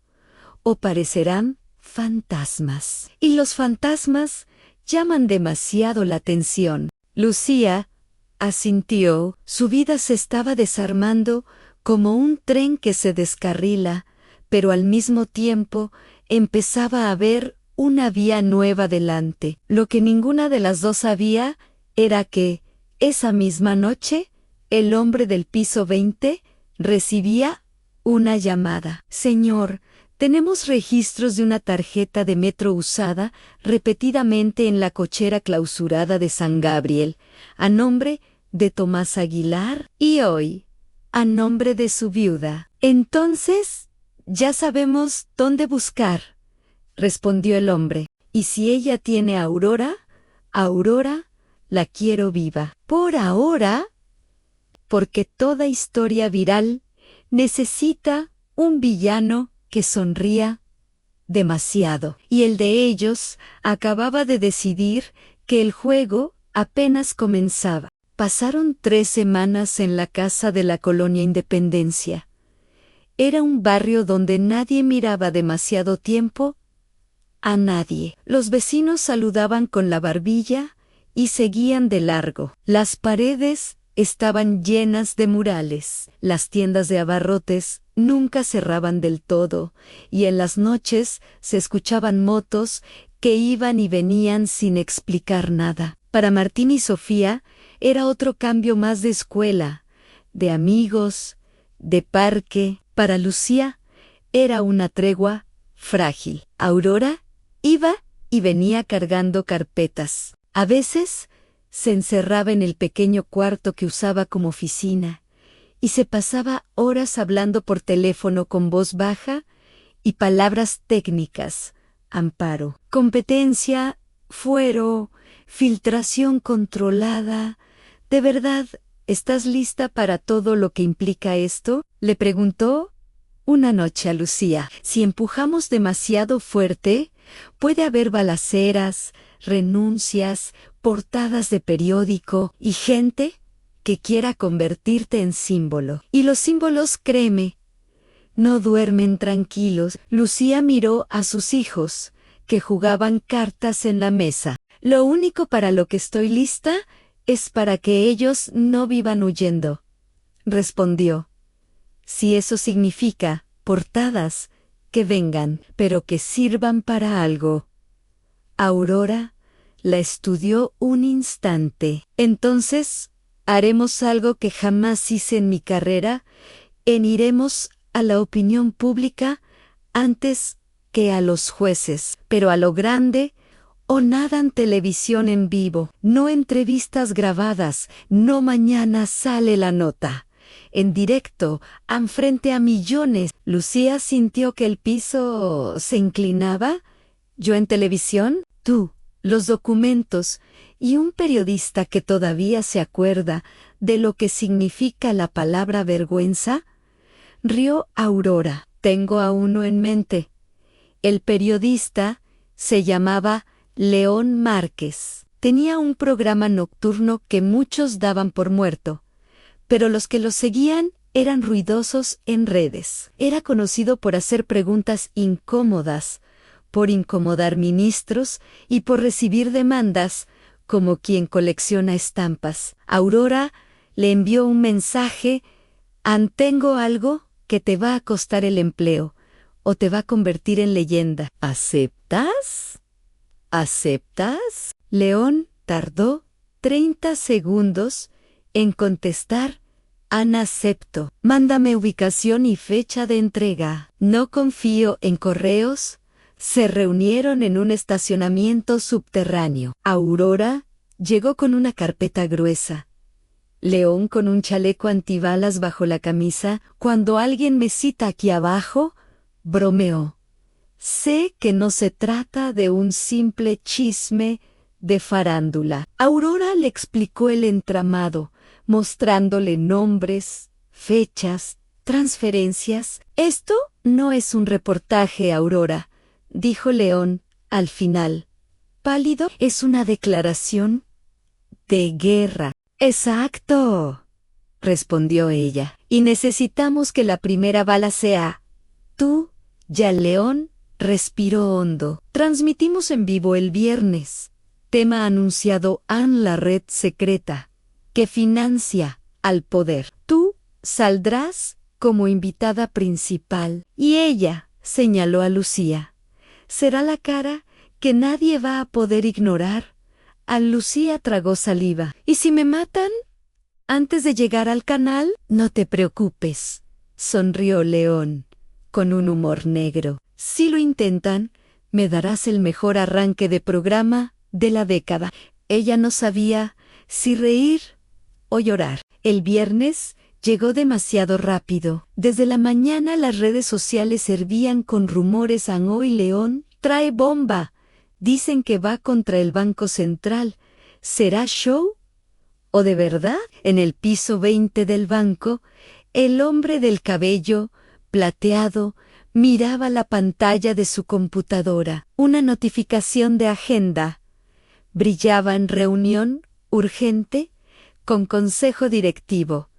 Speaker 2: o parecerán fantasmas. Y los fantasmas llaman demasiado la atención. Lucía asintió. Su vida se estaba desarmando como un tren que se descarrila, pero al mismo tiempo empezaba a ver una vía nueva delante. Lo que ninguna de las dos sabía era que, esa misma noche, el hombre del piso 20 recibía una llamada. Señor, tenemos registros de una tarjeta de metro usada repetidamente en la cochera clausurada de San Gabriel, a nombre de Tomás Aguilar, y hoy, a nombre de su viuda. Entonces, ya sabemos dónde buscar, respondió el hombre. Y si ella tiene a Aurora, la quiero viva. Por ahora, porque toda historia viral necesita un villano que sonría demasiado. Y el de ellos acababa de decidir que el juego apenas comenzaba. Pasaron 3 semanas en la casa de la Colonia Independencia. Era un barrio donde nadie miraba demasiado tiempo a nadie. Los vecinos saludaban con la barbilla y seguían de largo. Las paredes estaban llenas de murales. Las tiendas de abarrotes nunca cerraban del todo, y en las noches se escuchaban motos que iban y venían sin explicar nada. Para Martín y Sofía era otro cambio más de escuela, de amigos, de parque. Para Lucía era una tregua frágil. Aurora iba y venía cargando carpetas. A veces se encerraba en el pequeño cuarto que usaba como oficina y se pasaba horas hablando por teléfono con voz baja y palabras técnicas: amparo, competencia, fuero, filtración controlada. ¿De verdad estás lista para todo lo que implica esto?, le preguntó una noche a Lucía. Si empujamos demasiado fuerte, puede haber balaceras, renuncias, portadas de periódico y gente que quiera convertirte en símbolo. Y los símbolos, créeme, no duermen tranquilos. Lucía miró a sus hijos, que jugaban cartas en la mesa. Lo único para lo que estoy lista es para que ellos no vivan huyendo, respondió. Si eso significa portadas, que vengan, pero que sirvan para algo. Aurora la estudió un instante. Entonces, haremos algo que jamás hice en mi carrera, iremos a la opinión pública antes que a los jueces, pero a lo grande, o nada en televisión en vivo, no entrevistas grabadas, no mañana sale la nota. En directo, frente a millones. Lucía sintió que el piso se inclinaba. ¿Yo en televisión? Tú, los documentos y un periodista que todavía se acuerda de lo que significa la palabra vergüenza. Rió Aurora. Tengo a uno en mente. El periodista se llamaba León Márquez. Tenía un programa nocturno que muchos daban por muerto, pero los que lo seguían eran ruidosos en redes. Era conocido por hacer preguntas incómodas, por incomodar ministros y por recibir demandas, como quien colecciona estampas. Aurora le envió un mensaje: tengo algo que te va a costar el empleo, o te va a convertir en leyenda. ¿Aceptas? ¿Aceptas? León tardó 30 segundos en contestar. Ana, acepto. Mándame ubicación y fecha de entrega. No confío en correos. Se reunieron en un estacionamiento subterráneo. Aurora llegó con una carpeta gruesa. León con un chaleco antibalas bajo la camisa. Cuando alguien me cita aquí abajo, bromeó. Sé que no se trata de un simple chisme de farándula. Aurora le explicó el entramado, mostrándole nombres, fechas, transferencias. Esto no es un reportaje, Aurora, dijo León al final. Pálido, es una declaración de guerra. Exacto, respondió ella. Y necesitamos que la primera bala sea tú. Ya León respiró hondo. Transmitimos en vivo el viernes. Tema anunciado en la red secreta que financia al poder. Tú saldrás como invitada principal. Y ella, señaló a Lucía, será la cara que nadie va a poder ignorar. Lucía tragó saliva. ¿Y si me matan antes de llegar al canal? No te preocupes, sonrió León, con un humor negro. Si lo intentan, me darás el mejor arranque de programa de la década. Ella no sabía si reír o llorar. El viernes llegó demasiado rápido. Desde la mañana las redes sociales servían con rumores. Hoy León trae bomba. Dicen que va contra el Banco Central. ¿Será show? ¿O de verdad? En el piso 20 del banco, el hombre del cabello plateado miraba la pantalla de su computadora. Una notificación de agenda. Brillaba en reunión urgente con consejo directivo.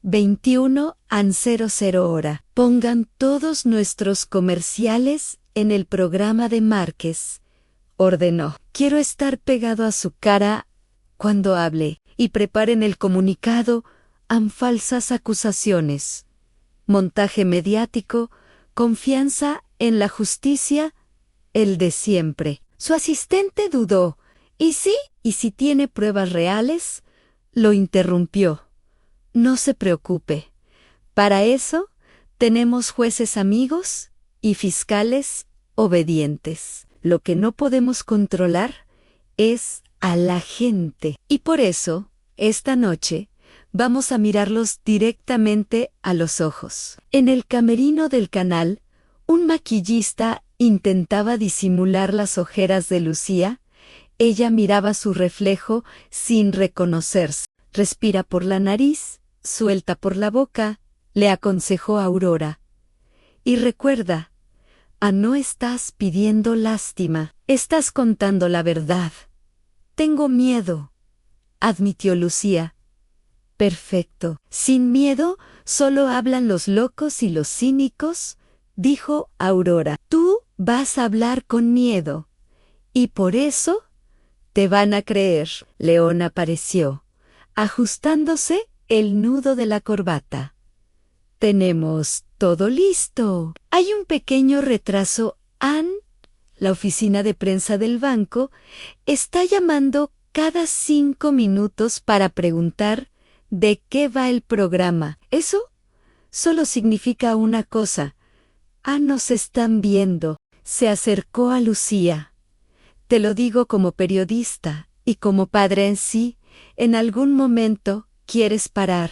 Speaker 2: 21:00 hora. Pongan todos nuestros comerciales en el programa de Márquez, ordenó. Quiero estar pegado a su cara cuando hable. Y preparen el comunicado. Han falsas acusaciones. Montaje mediático. Confianza en la justicia. El de siempre. Su asistente dudó. ¿Y sí? ¿Y si tiene pruebas reales? Lo interrumpió. No se preocupe. Para eso tenemos jueces amigos y fiscales obedientes. Lo que no podemos controlar es a la gente. Y por eso, esta noche, vamos a mirarlos directamente a los ojos. En el camerino del canal, un maquillista intentaba disimular las ojeras de Lucía. Ella miraba su reflejo sin reconocerse. Respira por la nariz, suelta por la boca, le aconsejó Aurora. Y recuerda, no estás pidiendo lástima, estás contando la verdad. Tengo miedo, admitió Lucía. Perfecto. Sin miedo solo hablan los locos y los cínicos, dijo Aurora. Tú vas a hablar con miedo. Y por eso te van a creer. León apareció, ajustándose el nudo de la corbata. Tenemos todo listo. Hay un pequeño retraso. La oficina de prensa del banco está llamando cada 5 minutos para preguntar de qué va el programa. Eso solo significa una cosa. Nos están viendo. Se acercó a Lucía. Te lo digo como periodista y como padre en sí. En algún momento quieres parar.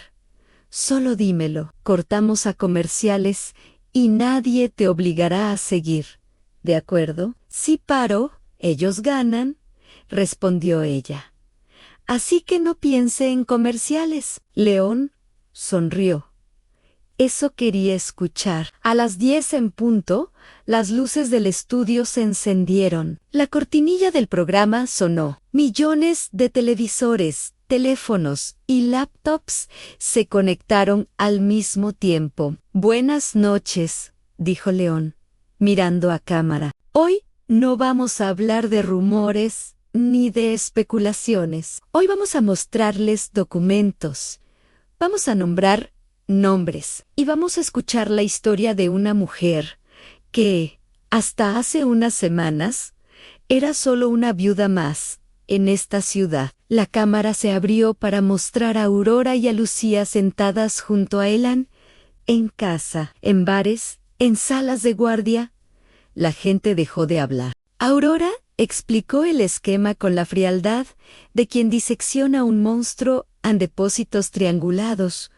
Speaker 2: Solo dímelo. Cortamos a comerciales y nadie te obligará a seguir. ¿De acuerdo? Si paro, ellos ganan, respondió ella. Así que no piense en comerciales. León sonrió. Eso quería escuchar. A las 10 en punto, las luces del estudio se encendieron. La cortinilla del programa sonó. Millones de televisores, teléfonos y laptops se conectaron al mismo tiempo. Buenas noches, dijo León, mirando a cámara. Hoy no vamos a hablar de rumores ni de especulaciones. Hoy vamos a mostrarles documentos. Vamos a nombrar nombres y vamos a escuchar la historia de una mujer que, hasta hace unas semanas, era solo una viuda más en esta ciudad. La cámara se abrió para mostrar a Aurora y a Lucía sentadas junto a Elan, en casa, en bares, en salas de guardia. La gente dejó de hablar. Aurora explicó el esquema con la frialdad de quien disecciona un monstruo en depósitos triangulados,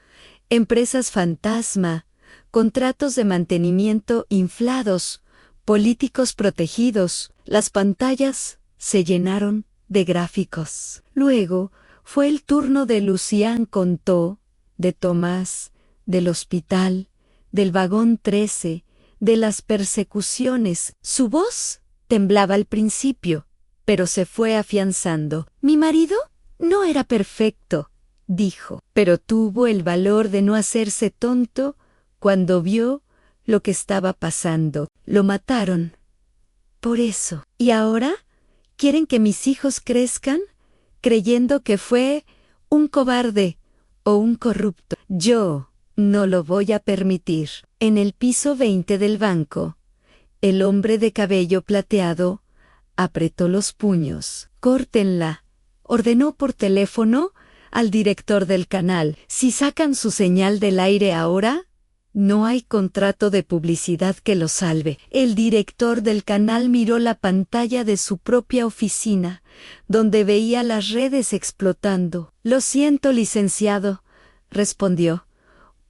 Speaker 2: empresas fantasma, contratos de mantenimiento inflados, políticos protegidos. Las pantallas se llenaron de gráficos. Luego fue el turno de Lucián. Contó de Tomás, del hospital, del vagón 13, de las persecuciones. Su voz temblaba al principio, pero se fue afianzando. Mi marido no era perfecto, dijo, pero tuvo el valor de no hacerse tonto cuando vio lo que estaba pasando. Lo mataron. Por eso. ¿Y ahora quieren que mis hijos crezcan creyendo que fue un cobarde o un corrupto? Yo no lo voy a permitir. En el piso 20 del banco, el hombre de cabello plateado apretó los puños. Córtenla, ordenó por teléfono al director del canal. Si sacan su señal del aire ahora, no hay contrato de publicidad que lo salve. El director del canal miró la pantalla de su propia oficina, donde veía las redes explotando. Lo siento, licenciado, respondió.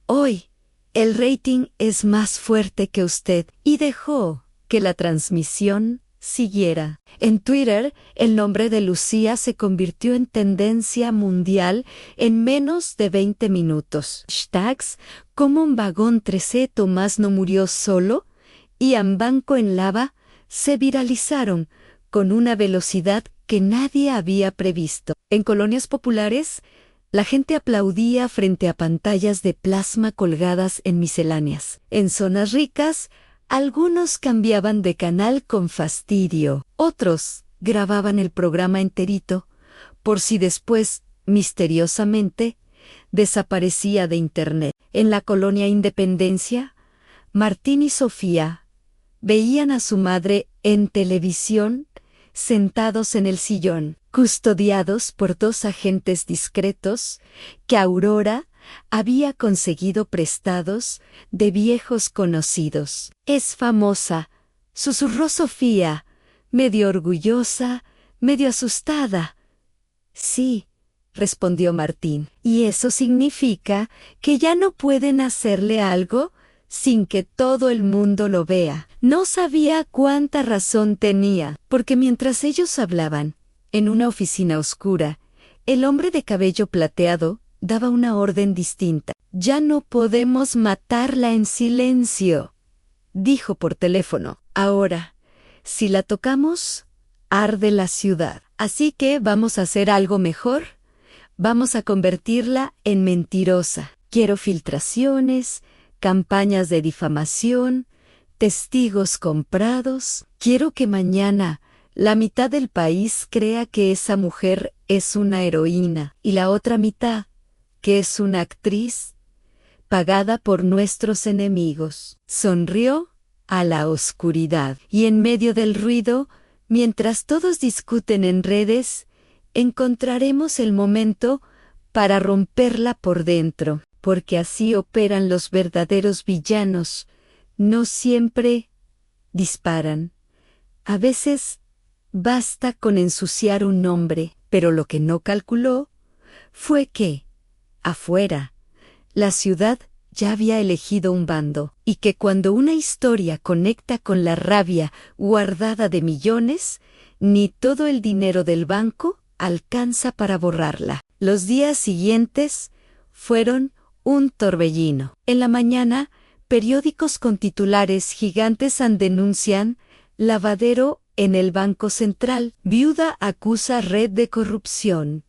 Speaker 2: Hoy, el rating es más fuerte que usted, y dejó que la transmisión siguiera. En Twitter, el nombre de Lucía se convirtió en tendencia mundial en menos de 20 minutos. Hashtags como un vagón 13 Tomás no murió solo y Ambanco en lava se viralizaron con una velocidad que nadie había previsto. En colonias populares, la gente aplaudía frente a pantallas de plasma colgadas en misceláneas. En zonas ricas, algunos cambiaban de canal con fastidio. Otros grababan el programa enterito, por si después, misteriosamente, desaparecía de internet. En la colonia Independencia, Martín y Sofía veían a su madre en televisión, sentados en el sillón, custodiados por 2 agentes discretos que Aurora había conseguido prestados de viejos conocidos. Es famosa, susurró Sofía, medio orgullosa, medio asustada. Sí, respondió Martín, y eso significa que ya no pueden hacerle algo sin que todo el mundo lo vea. No sabía cuánta razón tenía, porque mientras ellos hablaban, en una oficina oscura, el hombre de cabello plateado daba una orden distinta. Ya no podemos matarla en silencio, dijo por teléfono. Ahora, si la tocamos, arde la ciudad. Así que vamos a hacer algo mejor. Vamos a convertirla en mentirosa. Quiero filtraciones, campañas de difamación, testigos comprados. Quiero que mañana la mitad del país crea que esa mujer es una heroína y la otra mitad que es una actriz pagada por nuestros enemigos. Sonrió a la oscuridad y en medio del ruido, mientras todos discuten en redes, encontraremos el momento para romperla por dentro, porque así operan los verdaderos villanos. No siempre disparan. A veces basta con ensuciar un nombre, pero lo que no calculó fue que, afuera, la ciudad ya había elegido un bando, y que cuando una historia conecta con la rabia guardada de millones, ni todo el dinero del banco alcanza para borrarla. Los días siguientes fueron un torbellino. En la mañana, periódicos con titulares gigantes denuncian lavadero en el Banco Central, viuda acusa red de corrupción.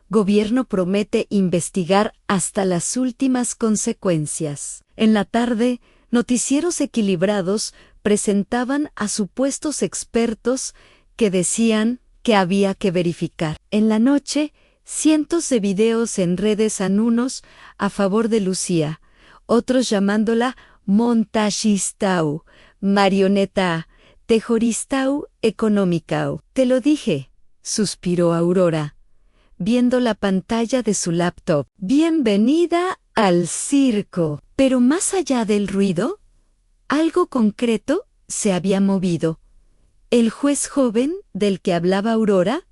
Speaker 2: Gobierno promete investigar hasta las últimas consecuencias. En la tarde, noticieros equilibrados presentaban a supuestos expertos que decían que había que verificar. En la noche, cientos de videos en redes, unos a favor de Lucía, otros llamándola montagistau, marioneta, terroristau economicau. Te lo dije, suspiró Aurora, viendo la pantalla de su laptop. Bienvenida al circo. Pero más allá del ruido, algo concreto se había movido. El juez joven, del que hablaba Aurora,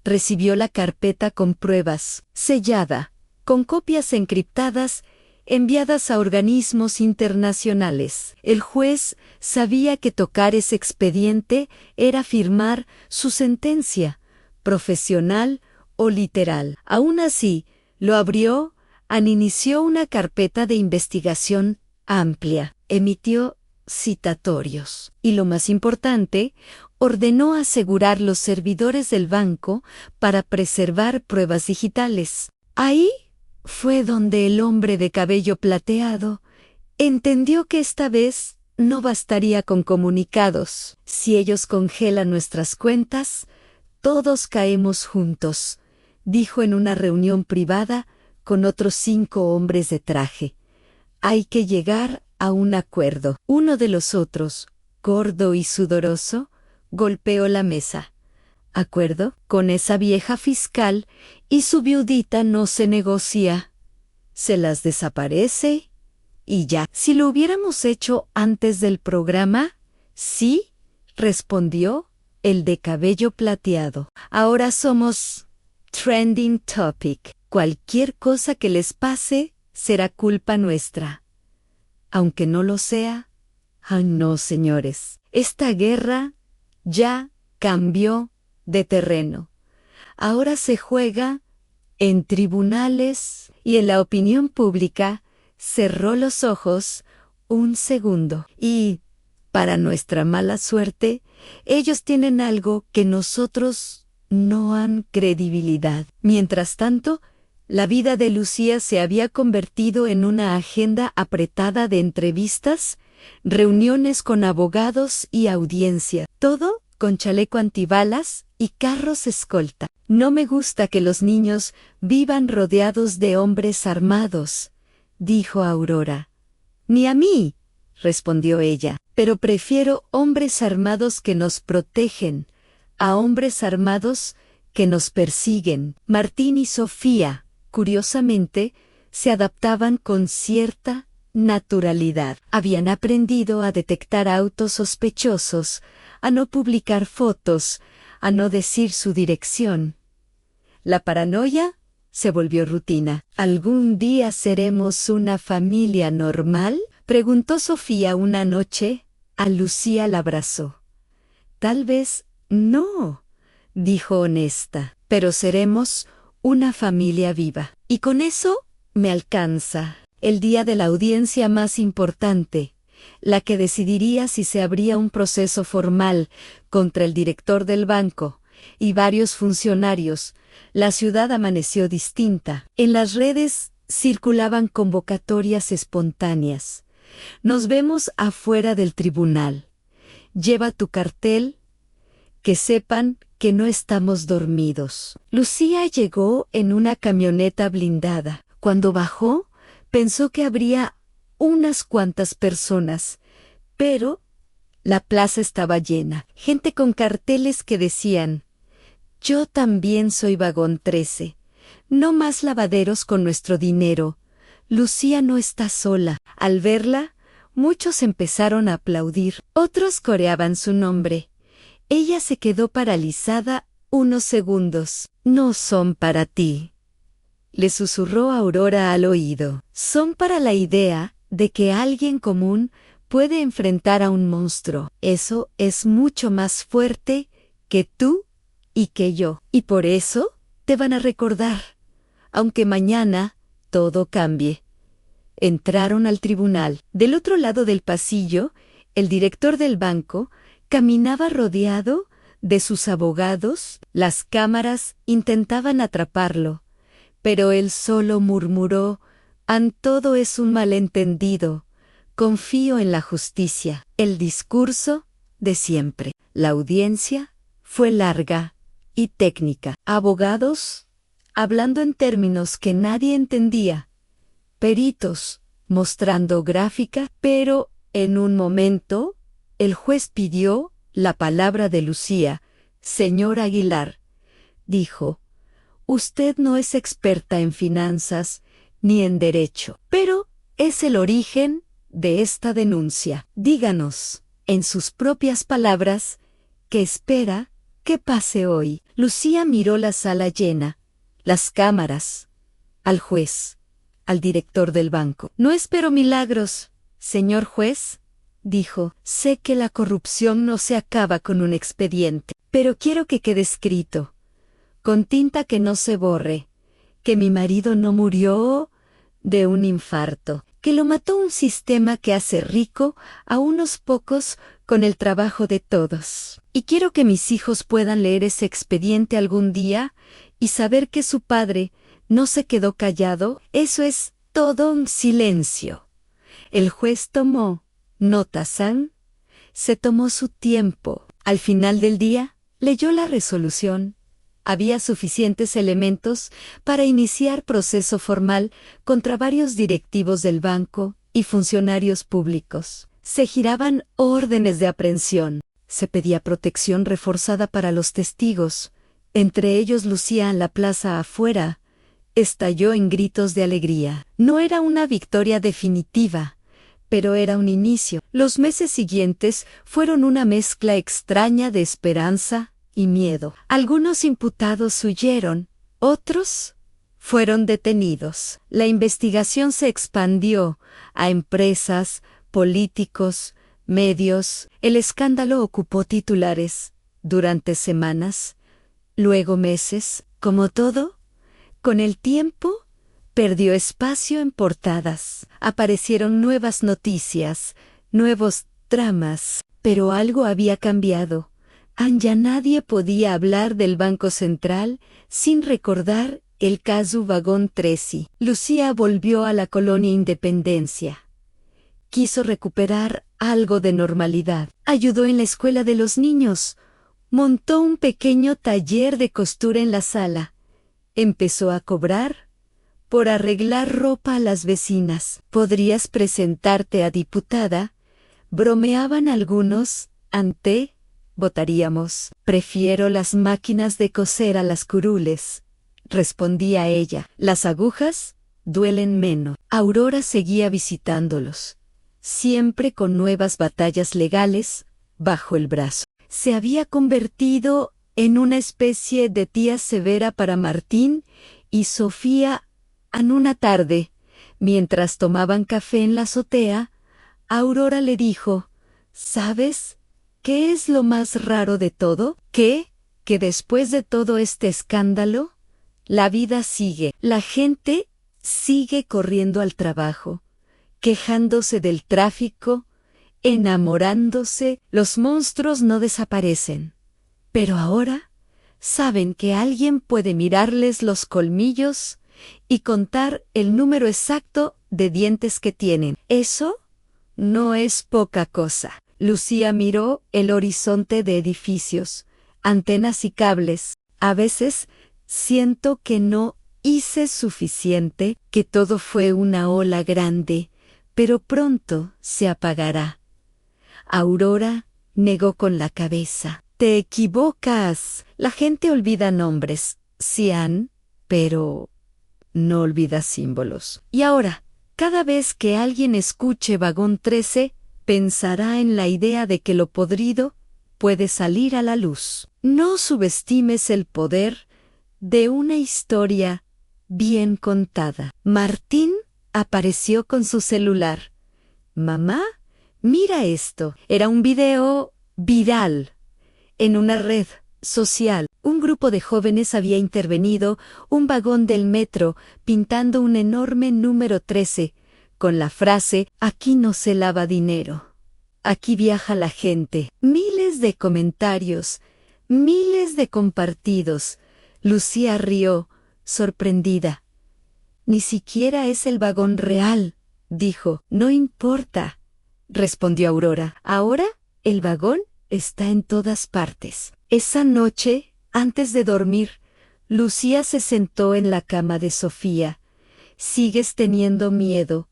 Speaker 2: recibió la carpeta con pruebas, sellada, con copias encriptadas, enviadas a organismos internacionales. El juez sabía que tocar ese expediente era firmar su sentencia, profesional o literal. Aún así, lo abrió, inició una carpeta de investigación amplia, emitió citatorios y, lo más importante, ordenó asegurar los servidores del banco para preservar pruebas digitales. Ahí fue donde el hombre de cabello plateado entendió que esta vez no bastaría con comunicados. Si ellos congelan nuestras cuentas, todos caemos juntos, dijo en una reunión privada con otros 5 hombres de traje. Hay que llegar a un acuerdo. Uno de los otros, gordo y sudoroso, golpeó la mesa. ¿Acuerdo? Con esa vieja fiscal y su viudita no se negocia. Se las desaparece y ya. Si lo hubiéramos hecho antes del programa, sí, respondió el de cabello plateado. Ahora somos trending topic. Cualquier cosa que les pase será culpa nuestra. Aunque no lo sea, no, señores. Esta guerra ya cambió de terreno. Ahora se juega en tribunales y en la opinión pública cerró los ojos un segundo. Y, para nuestra mala suerte, ellos tienen algo que nosotros no han credibilidad. Mientras tanto, la vida de Lucía se había convertido en una agenda apretada de entrevistas, reuniones con abogados y audiencia. Todo con chaleco antibalas y carros escolta. No me gusta que los niños vivan rodeados de hombres armados, dijo Aurora. Ni a mí, respondió ella, pero prefiero hombres armados que nos protegen a hombres armados que nos persiguen. Martín y Sofía, curiosamente, se adaptaban con cierta naturalidad. Habían aprendido a detectar autos sospechosos, a no publicar fotos, a no decir su dirección. La paranoia se volvió rutina. ¿Algún día seremos una familia normal?, preguntó Sofía una noche. A Lucía la abrazó. Tal vez no, dijo honesta, pero seremos una familia viva. Y con eso me alcanza. El día de la audiencia más importante, la que decidiría si se abría un proceso formal contra el director del banco y varios funcionarios, la ciudad amaneció distinta. En las redes circulaban convocatorias espontáneas. Nos vemos afuera del tribunal. Lleva tu cartel, que sepan que no estamos dormidos. Lucía llegó en una camioneta blindada. Cuando bajó, pensó que habría unas cuantas personas, pero la plaza estaba llena. Gente con carteles que decían: yo también soy vagón 13. No más lavaderos con nuestro dinero. Lucía no está sola. Al verla, muchos empezaron a aplaudir. Otros coreaban su nombre. Ella se quedó paralizada unos segundos. No son para ti, le susurró Aurora al oído. Son para la idea de que alguien común puede enfrentar a un monstruo. Eso es mucho más fuerte que tú y que yo. Y por eso te van a recordar, aunque mañana todo cambie. Entraron al tribunal. Del otro lado del pasillo, el director del banco caminaba rodeado de sus abogados. Las cámaras intentaban atraparlo, pero él solo murmuró: todo es un malentendido. Confío en la justicia. El discurso de siempre. La audiencia fue larga y técnica. Abogados hablando en términos que nadie entendía. Peritos mostrando gráfica, pero en un momento el juez pidió la palabra de Lucía. Señor Aguilar, dijo. Usted no es experta en finanzas ni en derecho, pero es el origen de esta denuncia. Díganos, en sus propias palabras, ¿qué espera que pase hoy? Lucía miró la sala llena, las cámaras, al juez, al director del banco. No espero milagros, señor juez, dijo. Sé que la corrupción no se acaba con un expediente, pero quiero que quede escrito, con tinta que no se borre, que mi marido no murió de un infarto, que lo mató un sistema que hace rico a unos pocos con el trabajo de todos. Y quiero que mis hijos puedan leer ese expediente algún día y saber que su padre no se quedó callado. Eso es todo un silencio. El juez tomó notas, se tomó su tiempo. Al final del día, leyó la resolución. Había suficientes elementos para iniciar proceso formal contra varios directivos del banco y funcionarios públicos. Se giraban órdenes de aprehensión. Se pedía protección reforzada para los testigos. Entre ellos Lucía en la plaza afuera. Estalló en gritos de alegría. No era una victoria definitiva, pero era un inicio. Los meses siguientes fueron una mezcla extraña de esperanza y miedo. Algunos imputados huyeron, otros fueron detenidos. La investigación se expandió a empresas, políticos, medios. El escándalo ocupó titulares durante semanas, luego meses. Como todo, con el tiempo perdió espacio en portadas. Aparecieron nuevas noticias, nuevos dramas, pero algo había cambiado. Ya nadie podía hablar del Banco Central sin recordar el caso Vagón 13. Lucía volvió a la colonia Independencia. Quiso recuperar algo de normalidad. Ayudó en la escuela de los niños. Montó un pequeño taller de costura en la sala. Empezó a cobrar por arreglar ropa a las vecinas. ¿Podrías presentarte a diputada? Bromeaban algunos. Votaríamos. Prefiero las máquinas de coser a las curules, respondía ella. Las agujas duelen menos. Aurora seguía visitándolos, siempre con nuevas batallas legales bajo el brazo. Se había convertido en una especie de tía severa para Martín y Sofía. En una tarde, mientras tomaban café en la azotea, Aurora le dijo: ¿Sabes qué es lo más raro de todo? Que después de todo este escándalo, la vida sigue. La gente sigue corriendo al trabajo, quejándose del tráfico, enamorándose. Los monstruos no desaparecen. Pero ahora saben que alguien puede mirarles los colmillos y contar el número exacto de dientes que tienen. Eso no es poca cosa. Lucía miró el horizonte de edificios, antenas y cables. A veces siento que no hice suficiente, que todo fue una ola grande, pero pronto se apagará. Aurora negó con la cabeza. Te equivocas. La gente olvida nombres, pero no olvida símbolos. Y ahora, cada vez que alguien escuche Vagón 13, pensará en la idea de que lo podrido puede salir a la luz. No subestimes el poder de una historia bien contada. Martín apareció con su celular. Mamá, mira esto. Era un video viral. En una red social, un grupo de jóvenes había intervenido un vagón del metro pintando un enorme número 13 con la frase: aquí no se lava dinero, aquí viaja la gente. Miles de comentarios, miles de compartidos. Lucía rió, sorprendida. Ni siquiera es el vagón real, dijo. No importa, respondió Aurora. Ahora el vagón está en todas partes. Esa noche, antes de dormir, Lucía se sentó en la cama de Sofía. ¿Sigues teniendo miedo,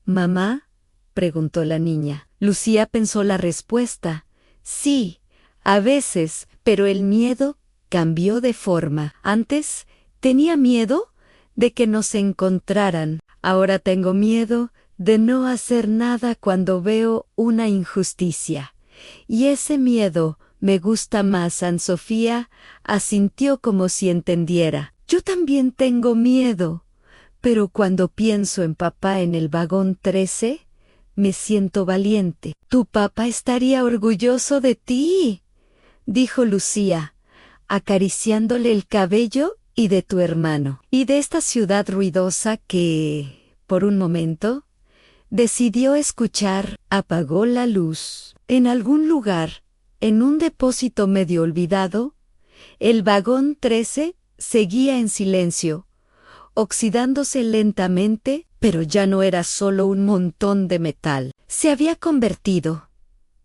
Speaker 2: mamá?, preguntó la niña. Lucía pensó la respuesta. Sí, a veces, pero el miedo cambió de forma. Antes tenía miedo de que nos encontraran. Ahora tengo miedo de no hacer nada cuando veo una injusticia. Y ese miedo me gusta más. Ann Sofía asintió como si entendiera. Yo también tengo miedo, pero cuando pienso en papá en el vagón 13, me siento valiente. Tu papá estaría orgulloso de ti, dijo Lucía, acariciándole el cabello, y de tu hermano, y de esta ciudad ruidosa que, por un momento, decidió escuchar. Apagó la luz. En algún lugar, en un depósito medio olvidado, el vagón 13 seguía en silencio, oxidándose lentamente, pero ya no era solo un montón de metal. Se había convertido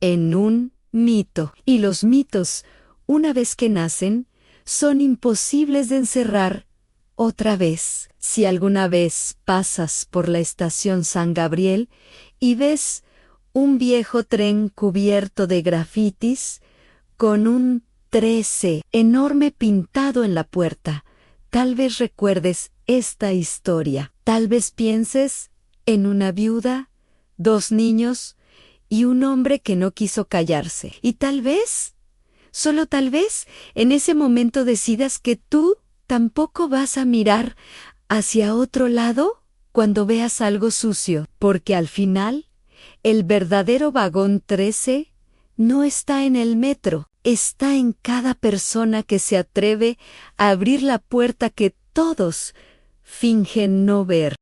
Speaker 2: en un mito. Y los mitos, una vez que nacen, son imposibles de encerrar otra vez. Si alguna vez pasas por la estación San Gabriel y ves un viejo tren cubierto de grafitis con un 13 enorme pintado en la puerta, tal vez recuerdes esta historia. Tal vez pienses en una viuda, 2 niños y un hombre que no quiso callarse. Y tal vez, solo tal vez, en ese momento decidas que tú tampoco vas a mirar hacia otro lado cuando veas algo sucio, porque al final, el verdadero vagón 13 no está en el metro, está en cada persona que se atreve a abrir la puerta que todos fingen no ver.